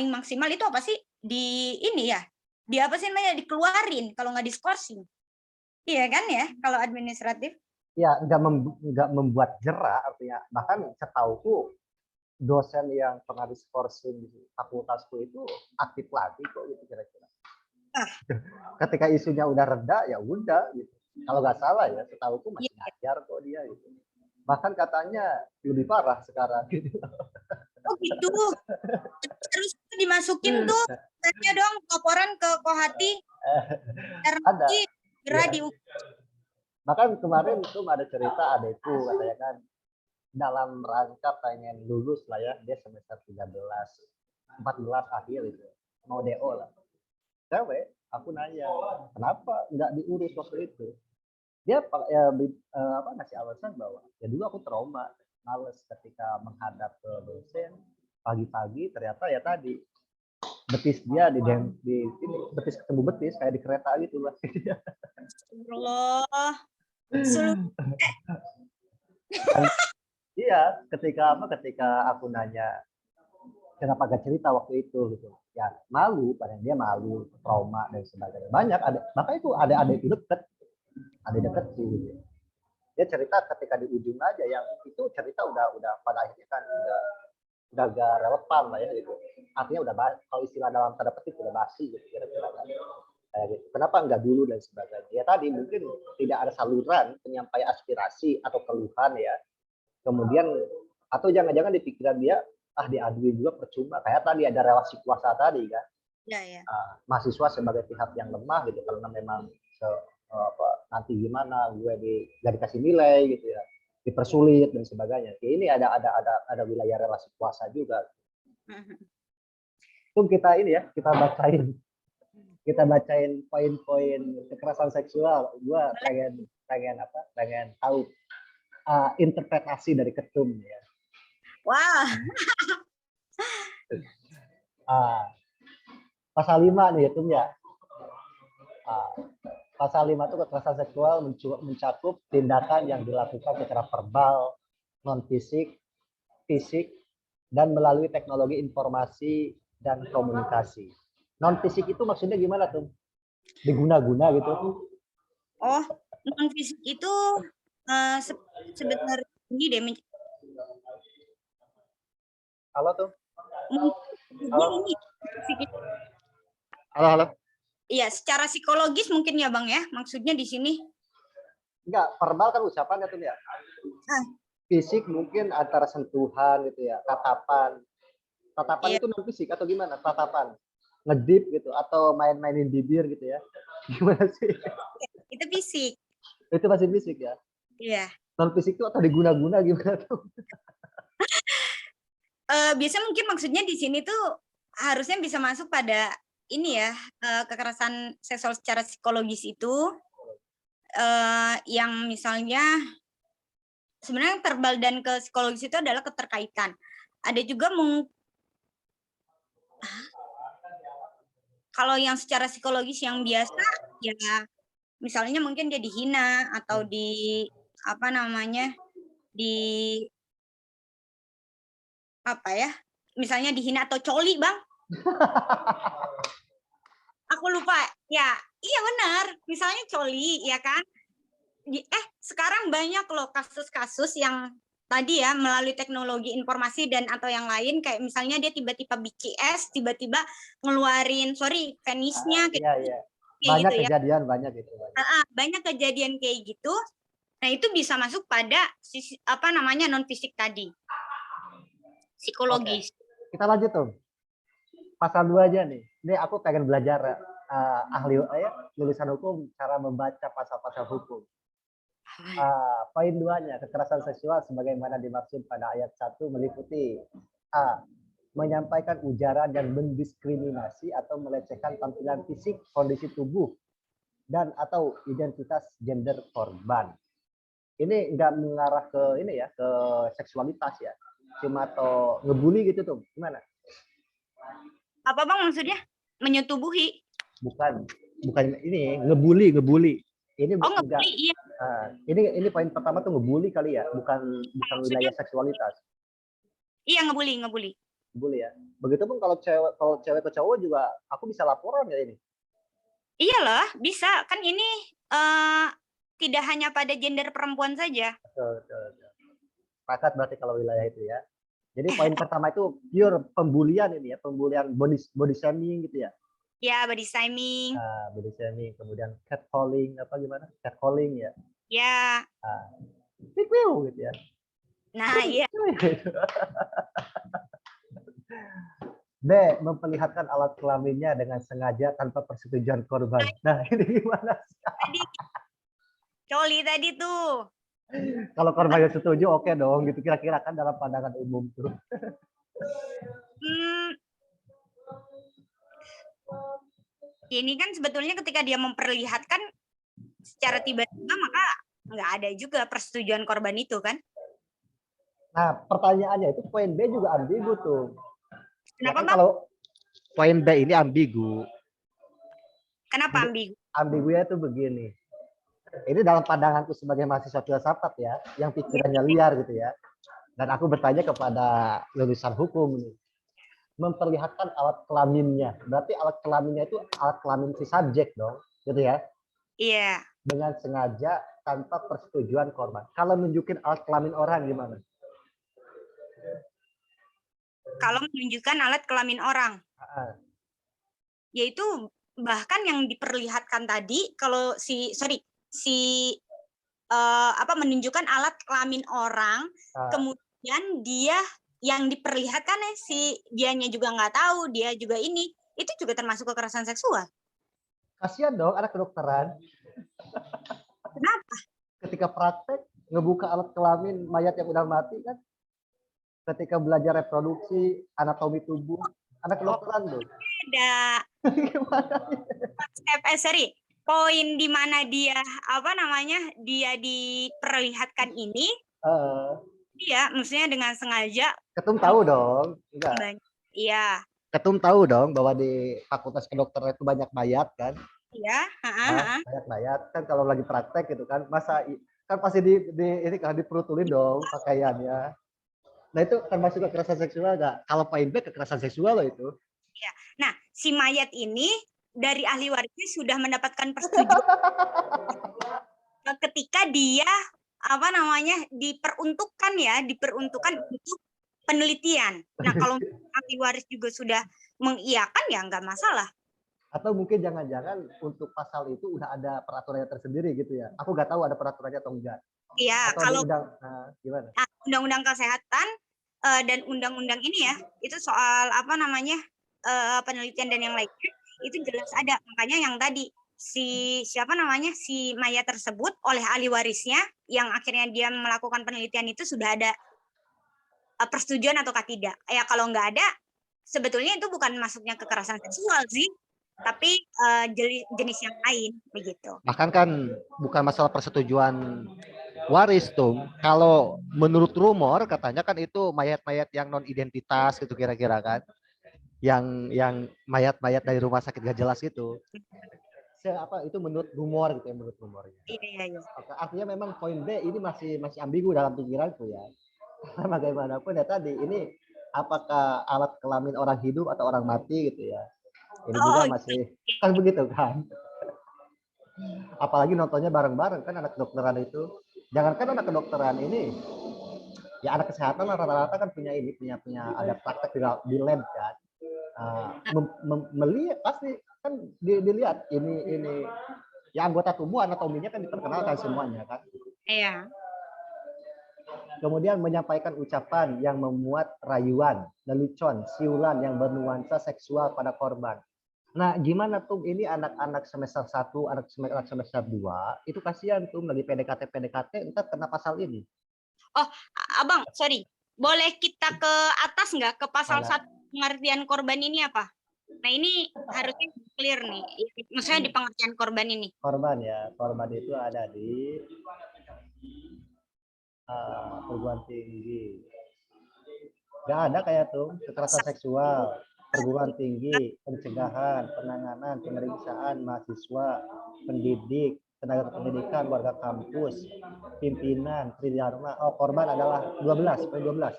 maksimal itu apa sih di ini ya? Di apa sih namanya dikeluarin kalau nggak diskorsing. Iya kan ya kalau administratif? Ya nggak membuat jerak artinya. Bahkan setauku dosen yang pernah diskorsing di fakultasku itu aktif lagi kok gitu kira-kira. Ketika isunya udah reda ya udah gitu. Kalau nggak salah ya setahuku masih ngajar kok dia gitu. Bahkan katanya lebih parah sekarang gitu. Oh gitu. Terus dimasukin tuh tanya dong laporan ke Kohati. Ada. Ya. Diukur. Bahkan kemarin tuh ada cerita adekku katanya kan dalam rangka pengen lulus lah ya, dia semester 13, 14 akhir itu mau DO lah. Cewek, aku nanya kenapa nggak diurus waktu itu, dia ngasih alasan bahwa ya dulu aku trauma, males ketika menghadap ke dosen, pagi-pagi ternyata ya tadi betis dia di ini betis ketemu betis kayak di kereta gitu lah. Astagfirullah. Seluruh Dan iya, ketika aku nanya kenapa gak cerita waktu itu gitu. Ya malu, padahal dia malu, trauma dan sebagainya. Banyak ada, bahkan itu ada itu deket, ada deket sih. Gitu. Dia cerita ketika di ujung aja, yang itu cerita udah pada akhirnya kan udah gak relevan lah ya gitu. Artinya udah kalau istilah dalam tanda petik udah basi gitu kira-kira kan. Kayak gitu. Kenapa nggak dulu dan sebagainya? Ya tadi mungkin tidak ada saluran penyampaian aspirasi atau keluhan ya. Kemudian atau jangan-jangan di pikiran dia diaduin juga percuma, kayak tadi ada relasi kuasa tadi kan. ya. Mahasiswa sebagai pihak yang lemah gitu karena memang nanti gimana gue gak dikasih nilai gitu ya, dipersulit dan sebagainya. Ya, ini ada wilayah relasi kuasa juga. Itu kita ini ya, kita bacain poin-poin kekerasan seksual. Gue pengen tahu interpretasi dari ketum ya. Wah. Pasal 5 nih itu ya. Pasal 5 itu kekerasan seksual mencakup tindakan yang dilakukan secara verbal, non fisik, fisik, dan melalui teknologi informasi dan komunikasi. Non fisik itu maksudnya gimana tuh? Diguna-guna gitu? Oh, non fisik itu sebenarnya ini deh. Halo tuh. Halo. Halo. Iya, secara psikologis mungkin ya Bang ya, maksudnya di sini. Enggak, verbal kan ucapan ya tuh ya. Fisik mungkin antara sentuhan gitu ya, tatapan. Tatapan itu non fisik atau gimana? Tatapan. Ngedip gitu atau main-mainin bibir gitu ya. Gimana sih? Itu fisik. Itu masih fisik ya? Iya. Non fisik itu atau diguna-guna gimana tuh? Biasanya mungkin maksudnya di sini tuh harusnya bisa masuk pada ini ya, kekerasan seksual secara psikologis itu yang misalnya sebenarnya verbal dan ke psikologis itu adalah keterkaitan. Ada juga kalau yang secara psikologis yang biasa ya misalnya mungkin dia dihina atau di apa namanya misalnya dihina atau coli Bang. Aku lupa ya, iya benar, misalnya coli ya kan. Sekarang banyak loh kasus-kasus yang tadi ya melalui teknologi informasi dan atau yang lain kayak misalnya dia tiba-tiba BCS, tiba-tiba ngeluarin penisnya gitu. Iya. gitu Banyak ya. kejadian banyak gitu. Banyak kejadian kayak gitu. Nah, itu bisa masuk pada sisi non fisik tadi. Psikologis. Oke. Kita lanjut tuh. Pasal 2 aja nih. Ini aku pengen belajar lulusan hukum cara membaca pasal-pasal hukum. Poin 2-nya, kekerasan seksual sebagaimana dimaksud pada ayat 1 meliputi A. Menyampaikan ujaran dan mendiskriminasi atau melecehkan tampilan fisik, kondisi tubuh, dan atau identitas gender korban. Ini nggak mengarah ke ini ya, ke seksualitas ya. Cuma atau ngebully gitu tuh. Gimana? Apa Bang maksudnya? Menyetubuhi? Bukan ini, ngebully. Ini ngebully, iya. Ini poin pertama tuh ngebully kali ya, bukan wilayah seksualitas. Iya, ngebully. Ngebully ya. Begitupun kalau cewek ke cowok juga aku bisa laporan ya ini. Iyalah, bisa. Kan ini tidak hanya pada gender perempuan saja. Betul. Pakat berarti kalau wilayah itu ya. Jadi poin pertama itu pure pembulian ini ya, pembulian body shaming gitu ya. Ya, body shaming. Body shaming, kemudian catcalling, gimana? Catcalling ya. Ya. Gitu ya. Nah, iya. B. Memperlihatkan alat kelaminnya dengan sengaja tanpa persetujuan korban. Nah, ini gimana? Coli tadi tuh. Kalau korbannya setuju, oke dong. Gitu kira-kira kan dalam pandangan umum tuh. Ini kan sebetulnya ketika dia memperlihatkan secara tiba-tiba maka nggak ada juga persetujuan korban itu kan? Nah, pertanyaannya itu poin B juga ambigu tuh. Ya Kenapa kan Bang? kalau poin B ini ambigu. Kenapa Jadi ambigu? ambigunya itu begini. Ini dalam pandanganku sebagai mahasiswa filsafat ya, yang pikirannya liar gitu ya. Dan aku bertanya kepada lulusan hukum nih, memperlihatkan alat kelaminnya. Berarti alat kelaminnya itu alat kelamin si subjek dong, gitu ya. Iya. Dengan sengaja tanpa persetujuan korban. Kalau nunjukin alat kelamin orang gimana? Kalau menunjukkan alat kelamin orang, yaitu bahkan yang diperlihatkan tadi, kalau si menunjukkan alat kelamin orang, kemudian dia yang diperlihatkan si dianya juga nggak tahu, dia juga ini, itu juga termasuk kekerasan seksual. Kasihan dong anak kedokteran. Kenapa? Ketika praktek ngebuka alat kelamin mayat yang udah mati kan, ketika belajar reproduksi, anatomi tubuh, anak kedokteran tuh. Ada sorry, poin di mana dia dia diperlihatkan ini, iya, maksudnya dengan sengaja. Ketum tahu dong, enggak? Iya. Ketum tahu dong bahwa di Fakultas Kedokteran itu banyak mayat kan? Iya. Banyak mayat kan kalau lagi praktek gitu kan, masa kan pasti ini kan diperutulin dong pakaiannya. Nah itu termasuk kekerasan seksual nggak? Kalau poin B kekerasan seksual loh itu. Ya. Nah, si mayat ini dari ahli warisnya sudah mendapatkan persetujuan ketika dia diperuntukkan untuk penelitian. Nah, kalau ahli waris juga sudah mengiyakan ya nggak masalah. Atau mungkin jangan-jangan untuk pasal itu udah ada peraturannya tersendiri gitu ya. Aku nggak tahu ada peraturannya atau enggak. Iya, kalau gimana? Undang-undang kesehatan dan undang-undang ini ya, itu soal penelitian dan yang lainnya itu jelas ada. Makanya yang tadi si mayat tersebut oleh ahli warisnya yang akhirnya dia melakukan penelitian itu sudah ada persetujuan ataukah tidak. Ya kalau nggak ada, sebetulnya itu bukan masuknya kekerasan seksual sih, tapi jenis yang lain begitu. Bahkan kan bukan masalah persetujuan waris tuh. Kalau menurut rumor katanya kan itu mayat-mayat yang non identitas gitu kira-kira kan. Yang mayat-mayat dari rumah sakit gak jelas itu. Itu menurut rumor gitu ya, menurut rumornya. Iya. Artinya memang poin B ini masih ambigu dalam pikiranku ya. Karena bagaimanapun ya tadi ini apakah alat kelamin orang hidup atau orang mati gitu ya. Ini juga masih kan begitu kan. Apalagi nontonnya bareng-bareng kan anak kedokteran itu. Jangankan anak kedokteran ini, ya anak kesehatan rata-rata kan punya ada praktek di lab kan. Melihat pasti kan dilihat ini ya anggota tubuh anatominya kan diperkenalkan semuanya kan. Iya. Kemudian menyampaikan ucapan yang memuat rayuan, lelucon, siulan yang bernuansa seksual pada korban. Nah, gimana tuh ini anak-anak semester 1, anak semester 2, itu kasihan tuh lagi PDKT, entar kena pasal ini. Oh, Abang, sorry. Boleh kita ke atas nggak? Ke pasal 1 pengertian korban ini apa? Nah, ini harusnya clear nih. Maksudnya di pengertian korban ini. Korban ya, korban itu ada di perguruan tinggi. Nggak ada kayak tuh kekerasan seksual, perguruan tinggi, pencegahan, penanganan, pemeriksaan mahasiswa, pendidik, tenaga pendidikan, warga kampus, pimpinan, tridharma. Oh, korban adalah 12, poin 12.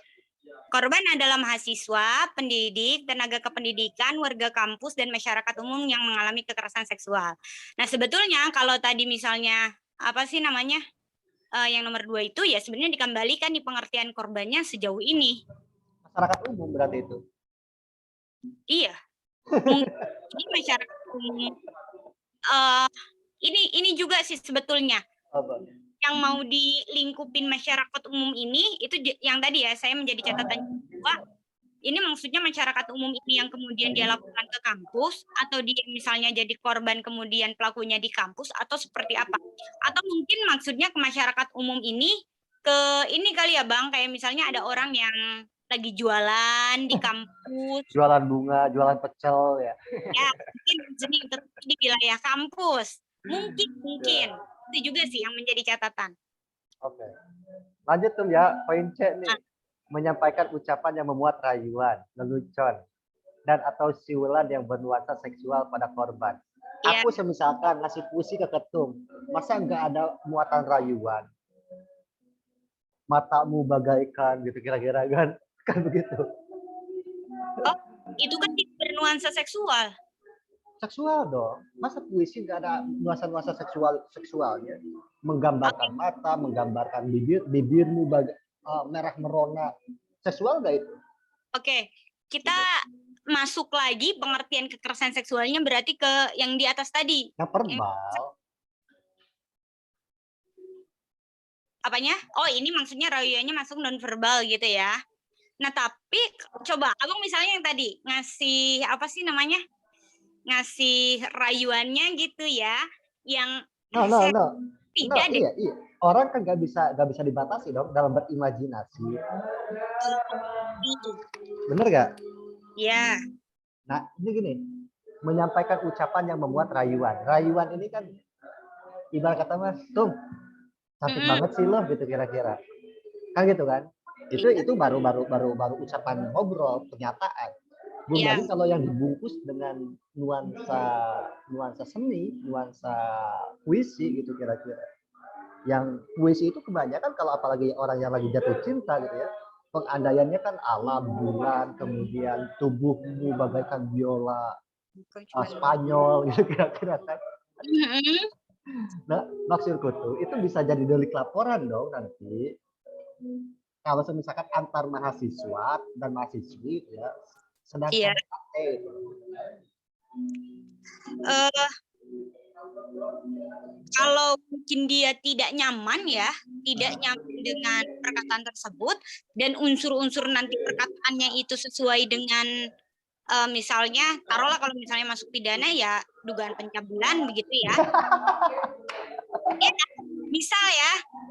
Korban adalah mahasiswa, pendidik, tenaga kependidikan, warga kampus, dan masyarakat umum yang mengalami kekerasan seksual. Nah, sebetulnya kalau tadi misalnya, yang nomor 2 itu ya sebenarnya dikembalikan di pengertian korbannya sejauh ini. Masyarakat umum berarti itu. Iya. Mungkin masyarakat umum. Ini juga sih sebetulnya. Yang mau dilingkupin masyarakat umum ini, itu yang tadi ya, saya menjadi catatan juga, ini maksudnya masyarakat umum ini yang kemudian dia laporkan ke kampus, atau dia misalnya jadi korban kemudian pelakunya di kampus, atau seperti apa. Atau mungkin maksudnya ke masyarakat umum ini, ini kali ya Bang, kayak misalnya ada orang yang lagi jualan di kampus. Jualan bunga, jualan pecel ya. Ya, mungkin di wilayah kampus. Mungkin. Itu juga sih yang menjadi catatan. Oke. Lanjut tuh ya, poin C nih. Menyampaikan ucapan yang memuat rayuan, lelucon, dan atau siulan yang bernuansa seksual pada korban. Ya. Aku semisalkan ngasih puisi ke ketum, masa nggak ada muatan rayuan? Matamu bagaikan gitu kira-kira kan? Kan begitu. Oh, itu kan bernuansa seksual. Seksual dong. Masa puisi nggak ada nuansa-nuansa seksualnya? Menggambarkan mata, menggambarkan bibirmu merah merona. Seksual nggak itu? Oke, kita masuk lagi pengertian kekerasan seksualnya berarti ke yang di atas tadi. Yang verbal. Apanya? Oh, ini maksudnya rayuannya masuk nonverbal gitu ya. Nah, tapi coba abang misalnya yang tadi ngasih apa sih namanya? Ngasih rayuannya gitu ya, yang tidak deh. Iya. Orang kan nggak bisa dibatasi dong dalam berimajinasi. Bener nggak? Ya. Nah, ini gini, menyampaikan ucapan yang memuat rayuan. Rayuan ini kan ibarat kata mas, tuh cantik banget sih lo gitu kira-kira. Kan gitu kan? Itu baru ucapan ngobrol, pernyataan. Belum lagi kalau yang dibungkus dengan nuansa seni, nuansa puisi gitu kira-kira. Yang puisi itu kebanyakan kalau apalagi orang yang lagi jatuh cinta gitu ya, pengandaiannya kan alam, bulan, kemudian tubuhmu bagaikan biola Spanyol gitu kira-kira kan. Nah, maksudku tuh itu bisa jadi delik laporan dong nanti. Kalau misalkan antar mahasiswa dan mahasiswi ya sedang itu. Kalau mungkin dia tidak nyaman dengan perkataan tersebut dan unsur-unsur nanti perkataannya itu sesuai dengan misalnya taruhlah kalau misalnya masuk pidana ya dugaan pencabulan begitu ya. Ya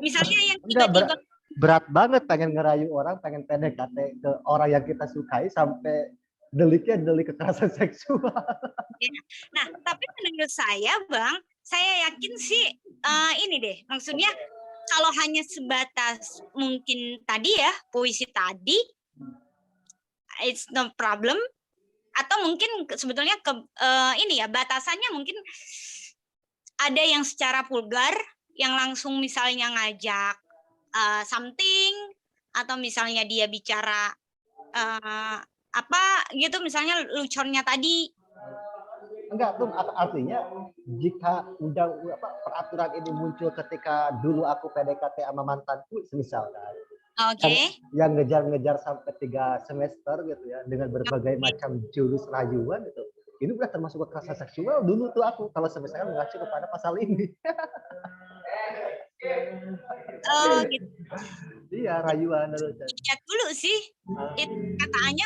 misalnya yang tiba-tiba berat banget pengen ngerayu orang, pengen PDKT ke orang yang kita sukai sampai deliknya delik kekerasan seksual. Nah, tapi menurut saya, Bang, saya yakin sih ini deh, maksudnya kalau hanya sebatas mungkin tadi ya, puisi tadi, it's no problem, atau mungkin sebetulnya ini ya, batasannya mungkin ada yang secara vulgar, yang langsung misalnya ngajak something, atau misalnya dia bicara apa gitu, misalnya luconnya tadi. Enggak tuh artinya jika peraturan ini muncul ketika dulu aku PDKT sama mantanku misalkan. Yang ngejar-ngejar sampai 3 semester gitu ya dengan berbagai macam jurus rayuan gitu. Ini udah termasuk kekerasan seksual dulu tuh aku kalau misalkan mengacu kepada pasal ini. Gitu. Iya, rayuan dulu. Lihat dulu sih, itu kataannya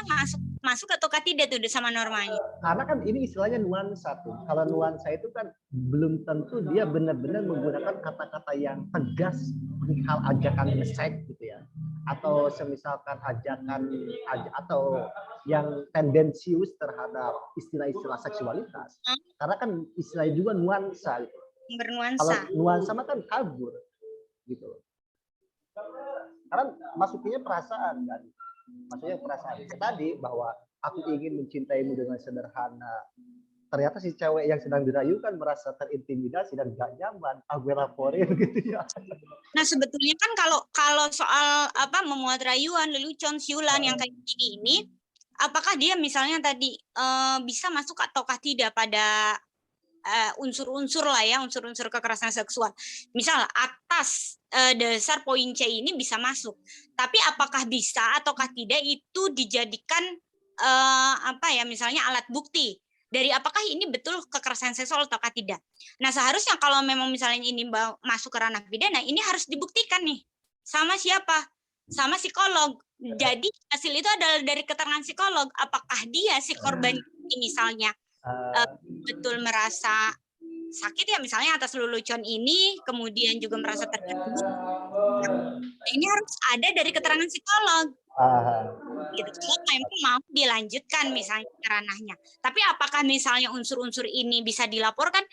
masuk atau tidak tuh sama normanya. Karena kan ini istilahnya nuansa tuh. Kalau nuansa itu kan belum tentu dia benar-benar menggunakan kata-kata yang tegas perihal ajakan seks gitu ya. Atau semisalkan ajakan atau yang tendensius terhadap istilah-istilah seksualitas. Karena kan istilahnya juga nuansa gitu. Bernuansa. Kalau nuansa mah kan kabur gitu. Karena masuknya perasaan kan. Maksudnya perasaan tadi bahwa aku ingin mencintaimu dengan sederhana. Ternyata si cewek yang sedang dirayu kan merasa terintimidasi dan gak nyaman. Aku laporin gitu ya. Nah sebetulnya kan kalau soal memuat rayuan, lelucon, siulan yang kayak gini ini, apakah dia misalnya tadi bisa masuk ataukah tidak pada unsur-unsur lah ya, unsur-unsur kekerasan seksual. Misal atas dasar poin C ini bisa masuk. Tapi apakah bisa ataukah tidak itu dijadikan misalnya alat bukti dari apakah ini betul kekerasan seksual ataukah tidak. Nah, seharusnya kalau memang misalnya ini masuk ke ranah pidana, ini harus dibuktikan nih. Sama siapa? Sama psikolog. Jadi hasil itu adalah dari keterangan psikolog. Apakah dia si korban ini misalnya betul merasa sakit ya misalnya atas lelucon ini, kemudian juga merasa terganggu. Ini harus ada dari keterangan psikolog. Gitu. Memang mau dilanjutkan misalnya ranahnya. Tapi apakah misalnya unsur-unsur ini bisa dilaporkan?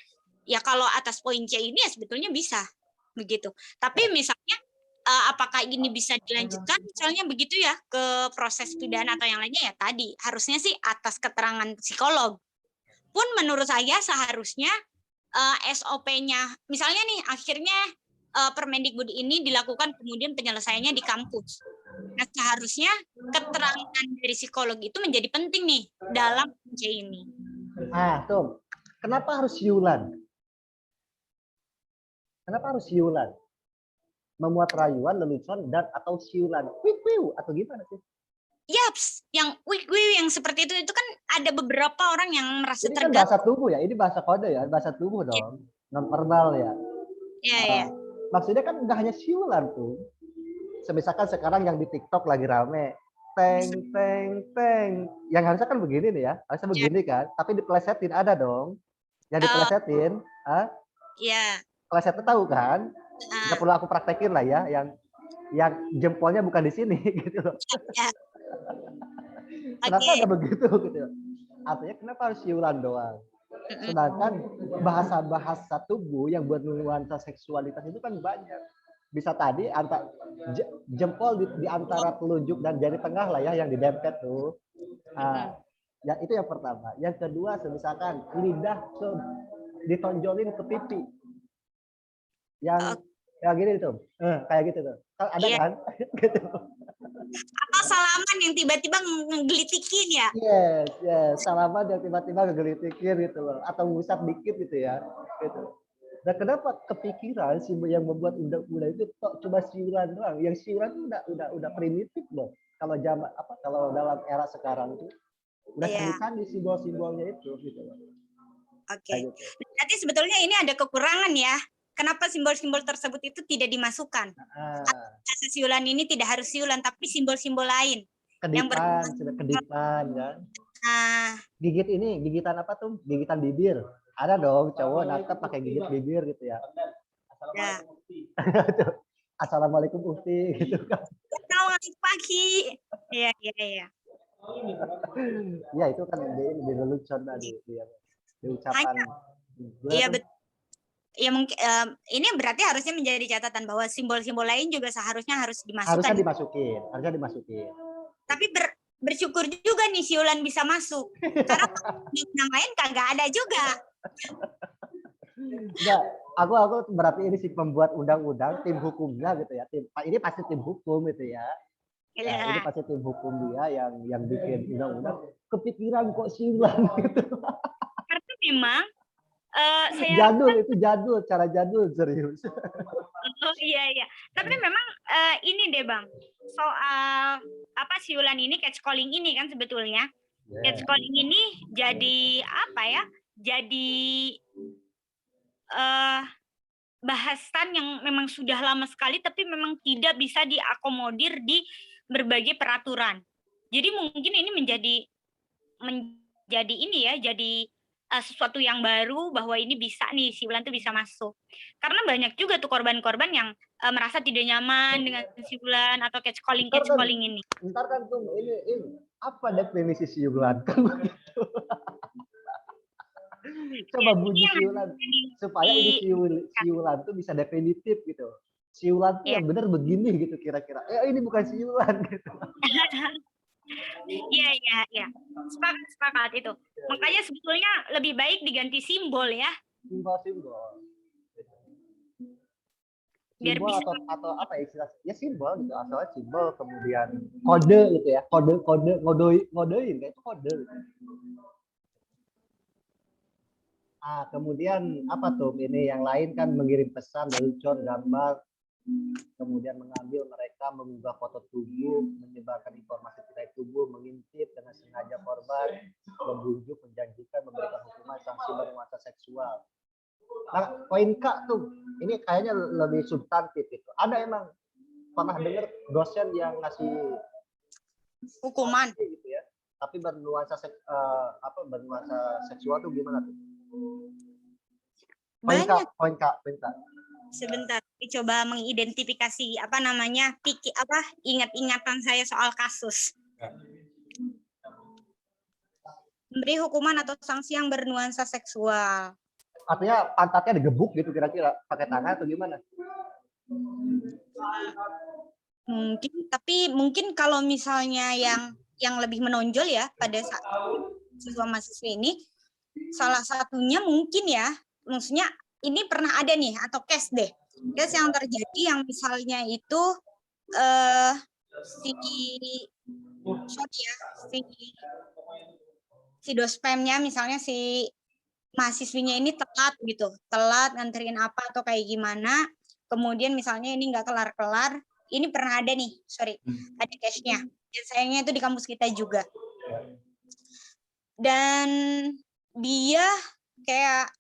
Ya kalau atas poin C ini ya sebetulnya bisa begitu. Tapi misalnya apakah ini bisa dilanjutkan misalnya begitu ya ke proses pidana atau yang lainnya ya tadi harusnya sih atas keterangan psikolog. Pun menurut saya seharusnya SOP-nya misalnya nih akhirnya Permendikbud ini dilakukan kemudian penyelesaiannya di kampus. Nah, seharusnya keterangan dari psikolog itu menjadi penting nih dalam PJ ini. Tuh. Kenapa harus siulan? Kenapa harus siulan? Memuat rayuan, lelucon, dan atau siulan. Wiu atau gimana sih? Yaps, yang yang seperti itu kan ada beberapa orang yang merasa Ini kan terganggu. bahasa tubuh ya, ini bahasa kode ya, bahasa tubuh dong, non verbal ya. Iya. Maksudnya kan nggak hanya siulan tuh. Misalkan sekarang yang di TikTok lagi rame, teng teng teng, yang harusnya kan begini nih ya, harusnya begini kan, tapi dipelesetin ada dong, yang dipelesetin, Iya. Plesetnya tahu kan? Nggak perlu aku praktekin lah ya, yang jempolnya bukan di sini gitu loh. Ya. Kenapa nggak begitu gitu? Artinya kenapa harus siulan doang? Sedangkan bahasa-bahasa tubuh yang buat nuansa seksualitas itu kan banyak. Bisa tadi antara jempol di antara telunjuk dan jari tengah lah ya yang didempet tuh. Ya itu yang pertama. Yang kedua, misalkan lidah ditonjolin ke pipi. Yang gini tuh, kayak gitu tuh. Ada kan? Gitu. Atau salaman yang tiba-tiba ngegelitikin ya? Yes, salaman yang tiba-tiba ngegelitikin gitu loh, atau ngusap dikit gitu ya, gitu. Nah, kenapa kepikiran sih yang membuat undang-undang itu cuma siulan doang? Yang siulan itu udah primitif loh. Kalau dalam era sekarang tuh udah canggih-canggih simbol-simbolnya itu gitu loh. Oke. Berarti sebetulnya ini ada kekurangan ya. Kenapa simbol-simbol tersebut itu tidak dimasukkan? Siulan ini tidak harus siulan, tapi simbol-simbol lain. Kedipan kan. Gigitan apa tuh? Gigitan bibir. Ada dong cowok nangkep pakai gigit bibir gitu ya. Assalamualaikum Ukti gitu kan. Assalamualaikum pagi. Iya. Ya itu kan di lelucon tadi di ucapan. Iya betul. Ya mungkin ini berarti harusnya menjadi catatan bahwa simbol-simbol lain juga seharusnya harus dimasukkan. Harusnya dimasukin. Tapi bersyukur juga nih siulan bisa masuk. Karena yang lain kagak ada juga. Enggak, aku berarti ini sih pembuat undang-undang, tim hukumnya gitu ya. Ini pasti tim hukum gitu ya. Nah, ini pasti tim hukum dia yang bikin undang-undang. Kepikiran kok siulan gitu. Karena memang jadul, cara jadul serius. Oh iya. Tapi memang ini deh Bang, soal siulan ini, catcalling ini kan sebetulnya. Catcalling ini jadi apa ya? Jadi bahasan yang memang sudah lama sekali tapi memang tidak bisa diakomodir di berbagai peraturan. Jadi mungkin ini menjadi ini ya, jadi sesuatu yang baru bahwa ini bisa nih siulan tuh bisa masuk. Karena banyak juga tuh korban-korban yang merasa tidak nyaman dengan siulan atau catcalling ini. Ntar kan tuh ini apa definisi siulan kan begitu. Coba bunyi siulan supaya ini siulan tuh bisa definitif gitu. Siulan tuh yang benar begini gitu kira-kira. Ini bukan siulan gitu. Iya. Sepakat itu. Makanya sebetulnya lebih baik diganti simbol ya. Simbol. Biar simbol bisa atau apa ya istilah? Ya simbol gitu, asalnya simbol kemudian kode gitu ya. Ngodein kayak itu kode gitu. Kemudian apa tuh? Ini yang lain kan mengirim pesan, lelucon, gambar, kemudian mengambil mereka, mengunggah foto tubuh, menyebarkan informasi terkait tubuh, mengintip dengan sengaja korban, membujuk, menjanjikan, memberikan hukuman sanksi bernuansa seksual. Nah, poin K tuh, ini kayaknya lebih substantif itu. Ada emang pernah dengar dosen yang ngasih hukuman gitu ya, tapi bernuansa bernuansa seksual tuh gimana tuh? Poin K. Sebentar, coba mengidentifikasi ingat-ingatan saya soal kasus. Memberi hukuman atau sanksi yang bernuansa seksual. Artinya pantatnya digebuk gitu kira-kira pakai tangan atau gimana? Mungkin, tapi mungkin kalau misalnya yang lebih menonjol ya pada saat siswa mahasiswa ini, salah satunya mungkin ya, maksudnya ini pernah ada nih atau case yang terjadi yang misalnya itu si dospemnya, misalnya si mahasiswinya ini telat nganterin apa atau kayak gimana, kemudian misalnya ini nggak kelar-kelar. Ini pernah ada nih, ada case-nya. Dan sayangnya itu di kampus kita juga. Dan dia kayak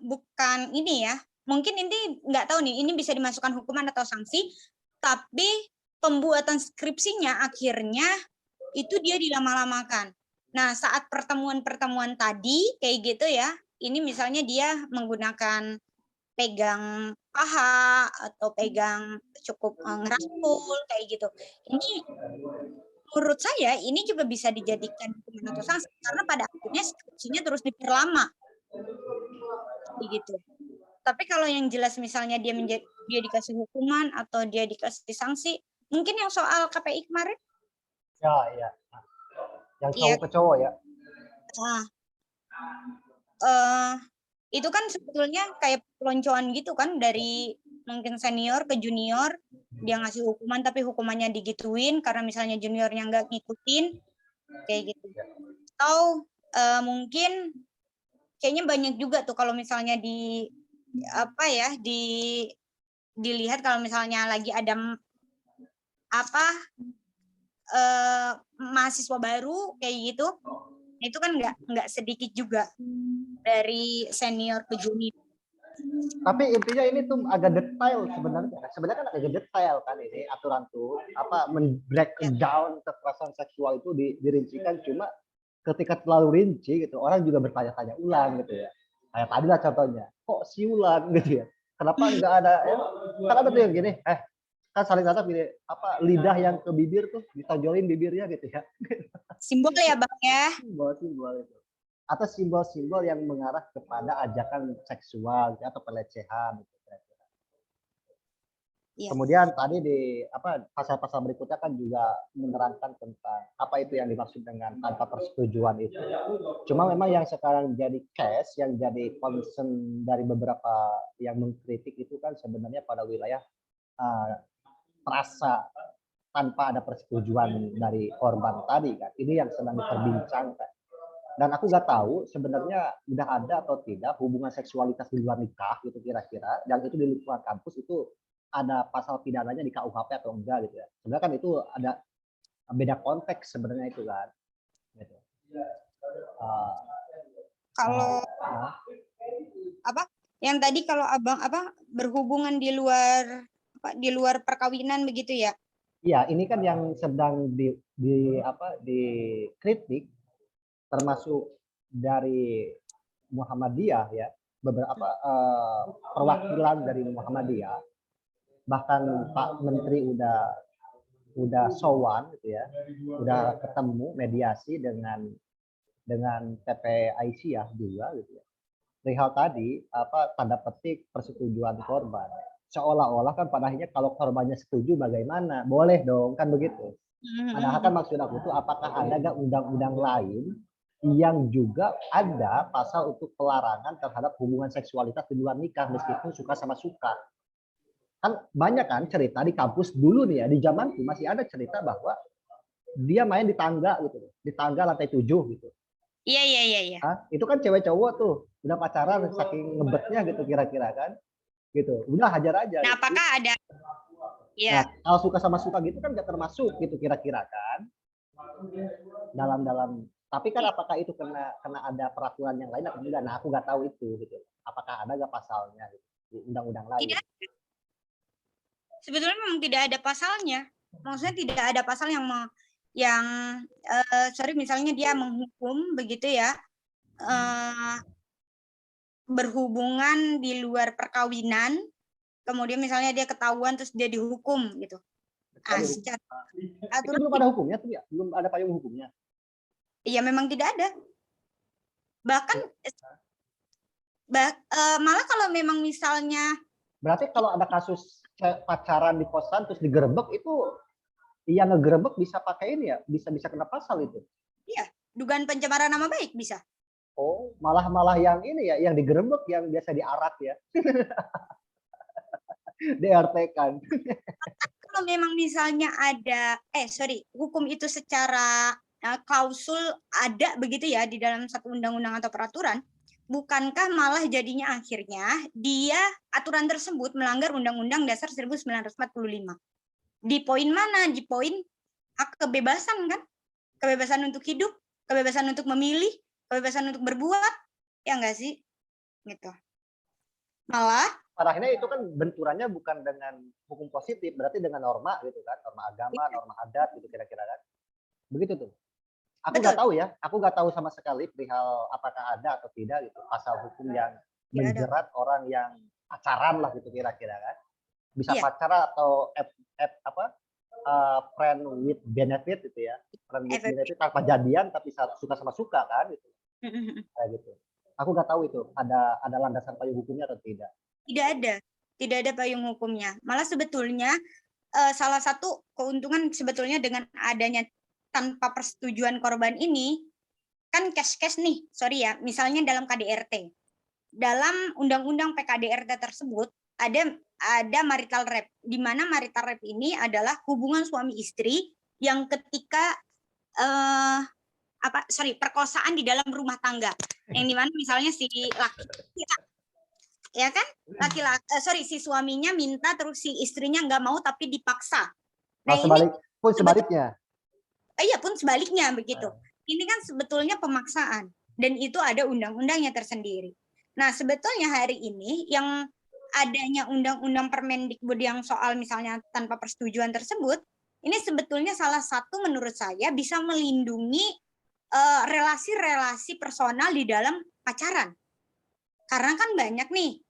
bukan ini ya, mungkin ini nggak tahu nih, ini bisa dimasukkan hukuman atau sanksi, tapi pembuatan skripsinya akhirnya itu dia dilama-lamakan. Nah, saat pertemuan-pertemuan tadi kayak gitu ya, ini misalnya dia menggunakan pegang paha atau pegang cukup ngerangkul kayak gitu. Ini menurut saya ini juga bisa dijadikan hukuman atau sanksi karena pada akhirnya skripsinya terus diperlama. Begitu. Tapi kalau yang jelas misalnya dia dikasih hukuman atau dia dikasih sanksi, mungkin yang soal KPI kemarin. Ya, iya. Yang cowok ke cowok ya. Nah, itu kan sebetulnya kayak peloncoan gitu kan, dari mungkin senior ke junior, dia ngasih hukuman tapi hukumannya digituin karena misalnya juniornya nggak ngikutin kayak gitu. Atau mungkin kayaknya banyak juga tuh kalau misalnya dilihat kalau misalnya lagi ada mahasiswa baru kayak gitu, itu kan nggak sedikit juga dari senior ke junior. Tapi intinya ini tuh agak detail sebenarnya. Sebenarnya kan agak detail kan ini aturan tuh, break down kekerasan seksual itu dirincikan, cuma ketika terlalu rinci gitu, orang juga bertanya-tanya ulang gitu ya. Kayak tadi lah contohnya, kok siulan gitu ya. Kenapa enggak ada ya? Kan ada tuh yang gini, kan saling tatap gini, lidah yang ke bibir tuh ditonjolin bibirnya gitu ya. Simbol ya Bang ya. Simbol itu. Atau simbol-simbol yang mengarah kepada ajakan seksual atau pelecehan gitu. Ya. Kemudian tadi di pasal-pasal berikutnya kan juga menerangkan tentang apa itu yang dimaksud dengan tanpa persetujuan itu. Cuma memang yang sekarang jadi case, yang jadi concern dari beberapa yang mengkritik itu kan sebenarnya pada wilayah perasa tanpa ada persetujuan dari korban tadi kan. Ini yang sedang diperbincangkan. Dan aku nggak tahu sebenarnya udah ada atau tidak hubungan seksualitas di luar nikah gitu kira-kira, dan itu di lingkungan kampus itu ada pasal pidananya di KUHP atau enggak gitu ya. Sebenarnya kan itu ada beda konteks sebenarnya itu kan. Gitu. Kalau yang tadi kalau Abang berhubungan di luar perkawinan begitu ya? Iya, ini kan yang sedang dikritik termasuk dari Muhammadiyah ya, beberapa perwakilan dari Muhammadiyah, bahkan Pak Menteri udah sowan gitu ya, udah ketemu mediasi dengan PP Aisyah juga gitu ya. Perihal tadi tanda petik persetujuan korban. Seolah-olah kan pada akhirnya kalau korbannya setuju bagaimana? Boleh dong kan begitu. Padahal kan maksud aku itu apakah ada nggak undang-undang lain yang juga ada pasal untuk pelarangan terhadap hubungan seksualitas di luar nikah meskipun suka sama suka. Kan banyak kan cerita di kampus dulu nih ya, di zamanku masih ada cerita bahwa dia main di tangga gitu, di tangga lantai 7 gitu. Iya. Itu kan cewek cowok tuh udah pacaran saking ngebetnya gitu kira-kira kan, gitu. Udah hajar aja. Nah, gitu. Apakah ada? Nah, kalau suka sama suka gitu kan nggak termasuk gitu kira-kira kan. Dalam tapi kan apakah itu kena ada peraturan yang lain atau enggak? Nah, aku nggak tahu itu gitu. Apakah ada nggak pasalnya gitu, di undang-undang lain? Tidak. Sebetulnya memang tidak ada pasalnya. Maksudnya tidak ada pasal yang misalnya dia menghukum begitu ya, berhubungan di luar perkawinan, kemudian misalnya dia ketahuan terus dia dihukum gitu. Itu belum ada hukumnya tuh ya? Belum ada payung hukumnya? Iya, memang tidak ada. Bahkan malah kalau memang misalnya, berarti kalau ada kasus pacaran di kosan terus digerebek itu, yang ngegerebek bisa pakai ini ya, bisa kena pasal itu. Iya, dugaan pencemaran nama baik bisa. Oh, malah yang ini ya, yang digerebek yang biasa diarak ya. DRT kan. Kalau memang misalnya ada, hukum itu secara klausul ada begitu ya di dalam satu undang-undang atau peraturan, bukankah malah jadinya akhirnya dia aturan tersebut melanggar Undang-Undang Dasar 1945? Di poin mana? Di poin hak kebebasan kan? Kebebasan untuk hidup, kebebasan untuk memilih, kebebasan untuk berbuat, ya enggak sih? Gitu. Malah pada akhirnya itu kan benturannya bukan dengan hukum positif, berarti dengan norma gitu kan, norma agama, norma adat gitu kira-kira kan. Begitu tuh. Aku nggak tahu ya, aku nggak tahu sama sekali perihal apakah ada atau tidak gitu pasal hukum yang menjerat orang yang pacaran lah gitu kira-kira kan. Bisa pacaran atau friend with benefit gitu ya. Friend with benefit tanpa jadian tapi suka sama suka kan gitu. Kayak gitu. Aku nggak tahu itu ada landasan payung hukumnya atau tidak. Tidak ada payung hukumnya. Malah sebetulnya salah satu keuntungan sebetulnya dengan adanya tanpa persetujuan korban ini, kan cash nih, sorry ya, misalnya dalam KDRT. Dalam undang-undang PKDRT tersebut ada marital rape, di mana marital rape ini adalah hubungan suami istri yang ketika perkosaan di dalam rumah tangga, yang dimana misalnya si laki ya kan si suaminya minta terus si istrinya nggak mau tapi dipaksa. Nah sebaliknya. Iya pun sebaliknya begitu. Ini kan sebetulnya pemaksaan dan itu ada undang-undangnya tersendiri. Nah sebetulnya hari ini yang adanya undang-undang Permendikbud yang soal misalnya tanpa persetujuan tersebut, ini sebetulnya salah satu menurut saya bisa melindungi relasi-relasi personal di dalam pacaran. Karena kan banyak nih,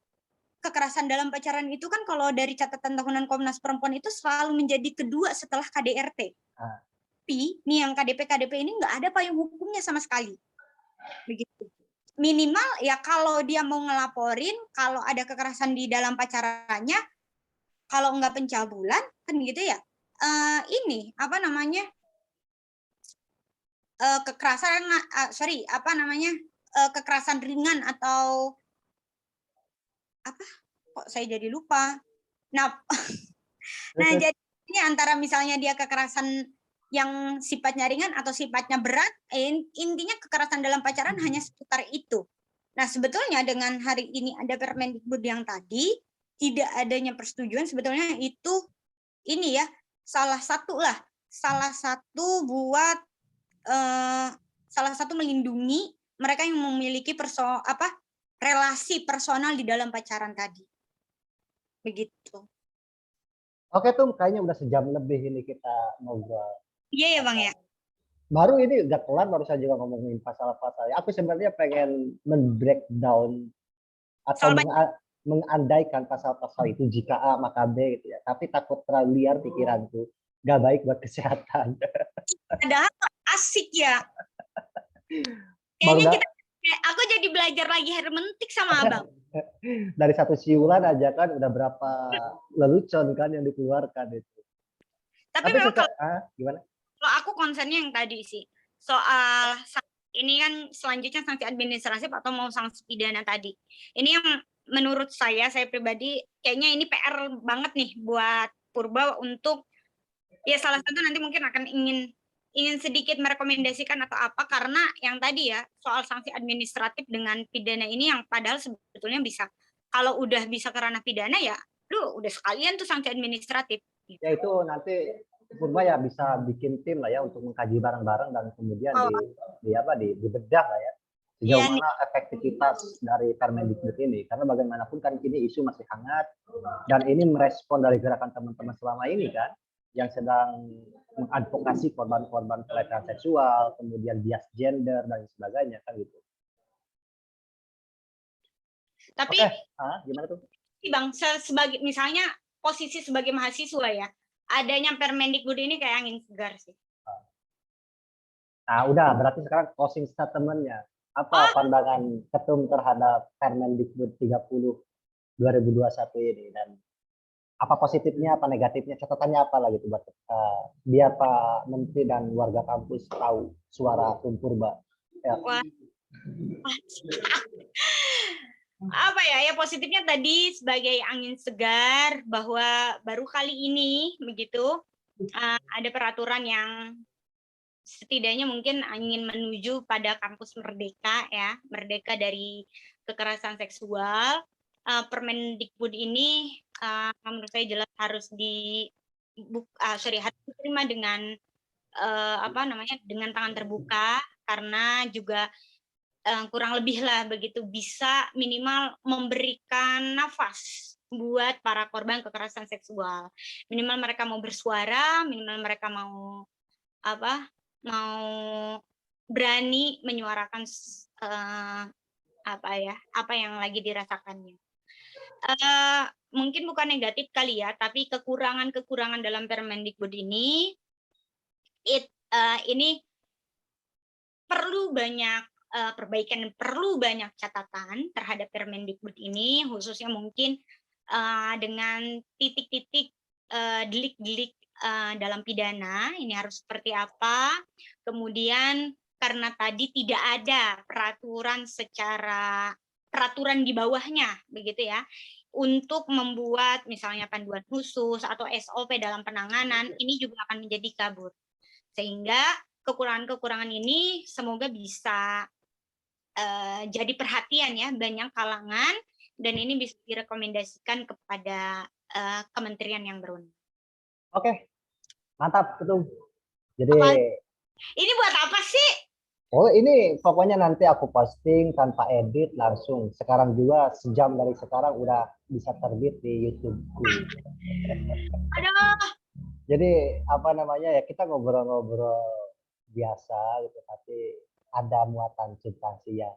kekerasan dalam pacaran itu kan kalau dari catatan tahunan Komnas Perempuan itu selalu menjadi kedua setelah KDRT. Tapi nih yang KDP ini nggak ada payung hukumnya sama sekali. Begitu. Minimal ya kalau dia mau ngelaporin, kalau ada kekerasan di dalam pacarannya, kalau nggak pencabulan, kan gitu ya, kekerasan ringan atau kok saya jadi lupa. Nah jadi ini antara misalnya dia kekerasan yang sifatnya ringan atau sifatnya berat, intinya kekerasan dalam pacaran hanya seputar itu. Nah sebetulnya dengan hari ini ada Permendikbud yang tadi tidak adanya persetujuan, sebetulnya itu ini ya salah satu melindungi mereka yang memiliki relasi personal di dalam pacaran tadi. Begitu. Oke tuh, kayaknya udah sejam lebih ini kita ngobrol. Iya ya Bang ya. Baru ini udah kelar, baru saja juga ngomongin pasal-pasal. Aku sebenarnya pengen men-breakdown atau mengandaikan pasal-pasal itu jika A maka B gitu ya. Tapi takut terlalu liar pikiranku, gak baik buat kesehatan. Padahal asik ya. Kayaknya aku jadi belajar lagi hermeneutik sama Abang. Dari satu siulan aja kan udah berapa lelucon kan yang dikeluarkan itu. Tapi memang gimana? Kalau aku concernnya yang tadi sih soal ini kan selanjutnya sanksi administratif atau mau sanksi pidana tadi. Ini yang menurut saya pribadi kayaknya ini PR banget nih buat Purba untuk ya salah satu nanti mungkin akan ingin sedikit merekomendasikan atau apa karena yang tadi ya soal sanksi administratif dengan pidana ini yang padahal sebetulnya bisa kalau udah bisa ke ranah pidana ya lu udah sekalian tuh sanksi administratif. Ya itu nanti Purba ya bisa bikin tim lah ya untuk mengkaji bareng-bareng dan kemudian dibedah lah ya sejauh mana efektivitas dari Permendikbud ini karena bagaimanapun kan ini isu masih hangat dan ini merespon dari gerakan teman-teman selama ini kan yang sedang mengadvokasi korban-korban pelecehan seksual, kemudian bias gender dan sebagainya kan gitu. Tapi gimana tuh? Bang, sebagai misalnya posisi sebagai mahasiswa ya, adanya Permendikbud ini kayak angin segar sih. Nah, udah berarti sekarang closing statement-nya. Apa pandangan Ketum terhadap Permendikbud 30 2021 ini dan apa positifnya, apa negatifnya, catatannya apa lah gitu buat biar Pak Menteri dan warga kampus tahu suara Tumpur, Mbak. Ya. Wah, apa ya positifnya tadi sebagai angin segar bahwa baru kali ini begitu ada peraturan yang setidaknya mungkin ingin menuju pada kampus merdeka ya, merdeka dari kekerasan seksual. Permendikbud ini menurut saya jelas harus harus diterima dengan dengan tangan terbuka, karena juga kurang lebih lah begitu bisa minimal memberikan nafas buat para korban kekerasan seksual. Minimal mereka mau bersuara, minimal mereka mau mau berani menyuarakan apa yang lagi dirasakannya. Mungkin bukan negatif kali ya, tapi kekurangan dalam Permendikbud ini perlu banyak perbaikan, perlu banyak catatan terhadap Permendikbud ini, khususnya mungkin dengan titik-titik delik-delik dalam pidana ini harus seperti apa. Kemudian karena tadi tidak ada peraturan di bawahnya begitu ya, untuk membuat misalnya panduan khusus atau SOP dalam penanganan, ini juga akan menjadi kabur. Sehingga kekurangan-kekurangan ini semoga bisa jadi perhatian ya banyak kalangan, dan ini bisa direkomendasikan kepada kementerian yang berwenang. Oke, mantap betul. Jadi ini buat apa sih? Oh, ini pokoknya nanti aku posting tanpa edit langsung. Sekarang juga sejam dari sekarang udah bisa terbit di YouTube-ku. Aduh. Jadi ya kita ngobrol-ngobrol biasa gitu, tapi ada muatan substansi yang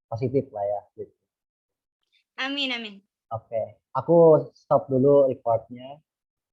positif lah ya. Gitu. Amin. Oke, aku stop dulu recordnya.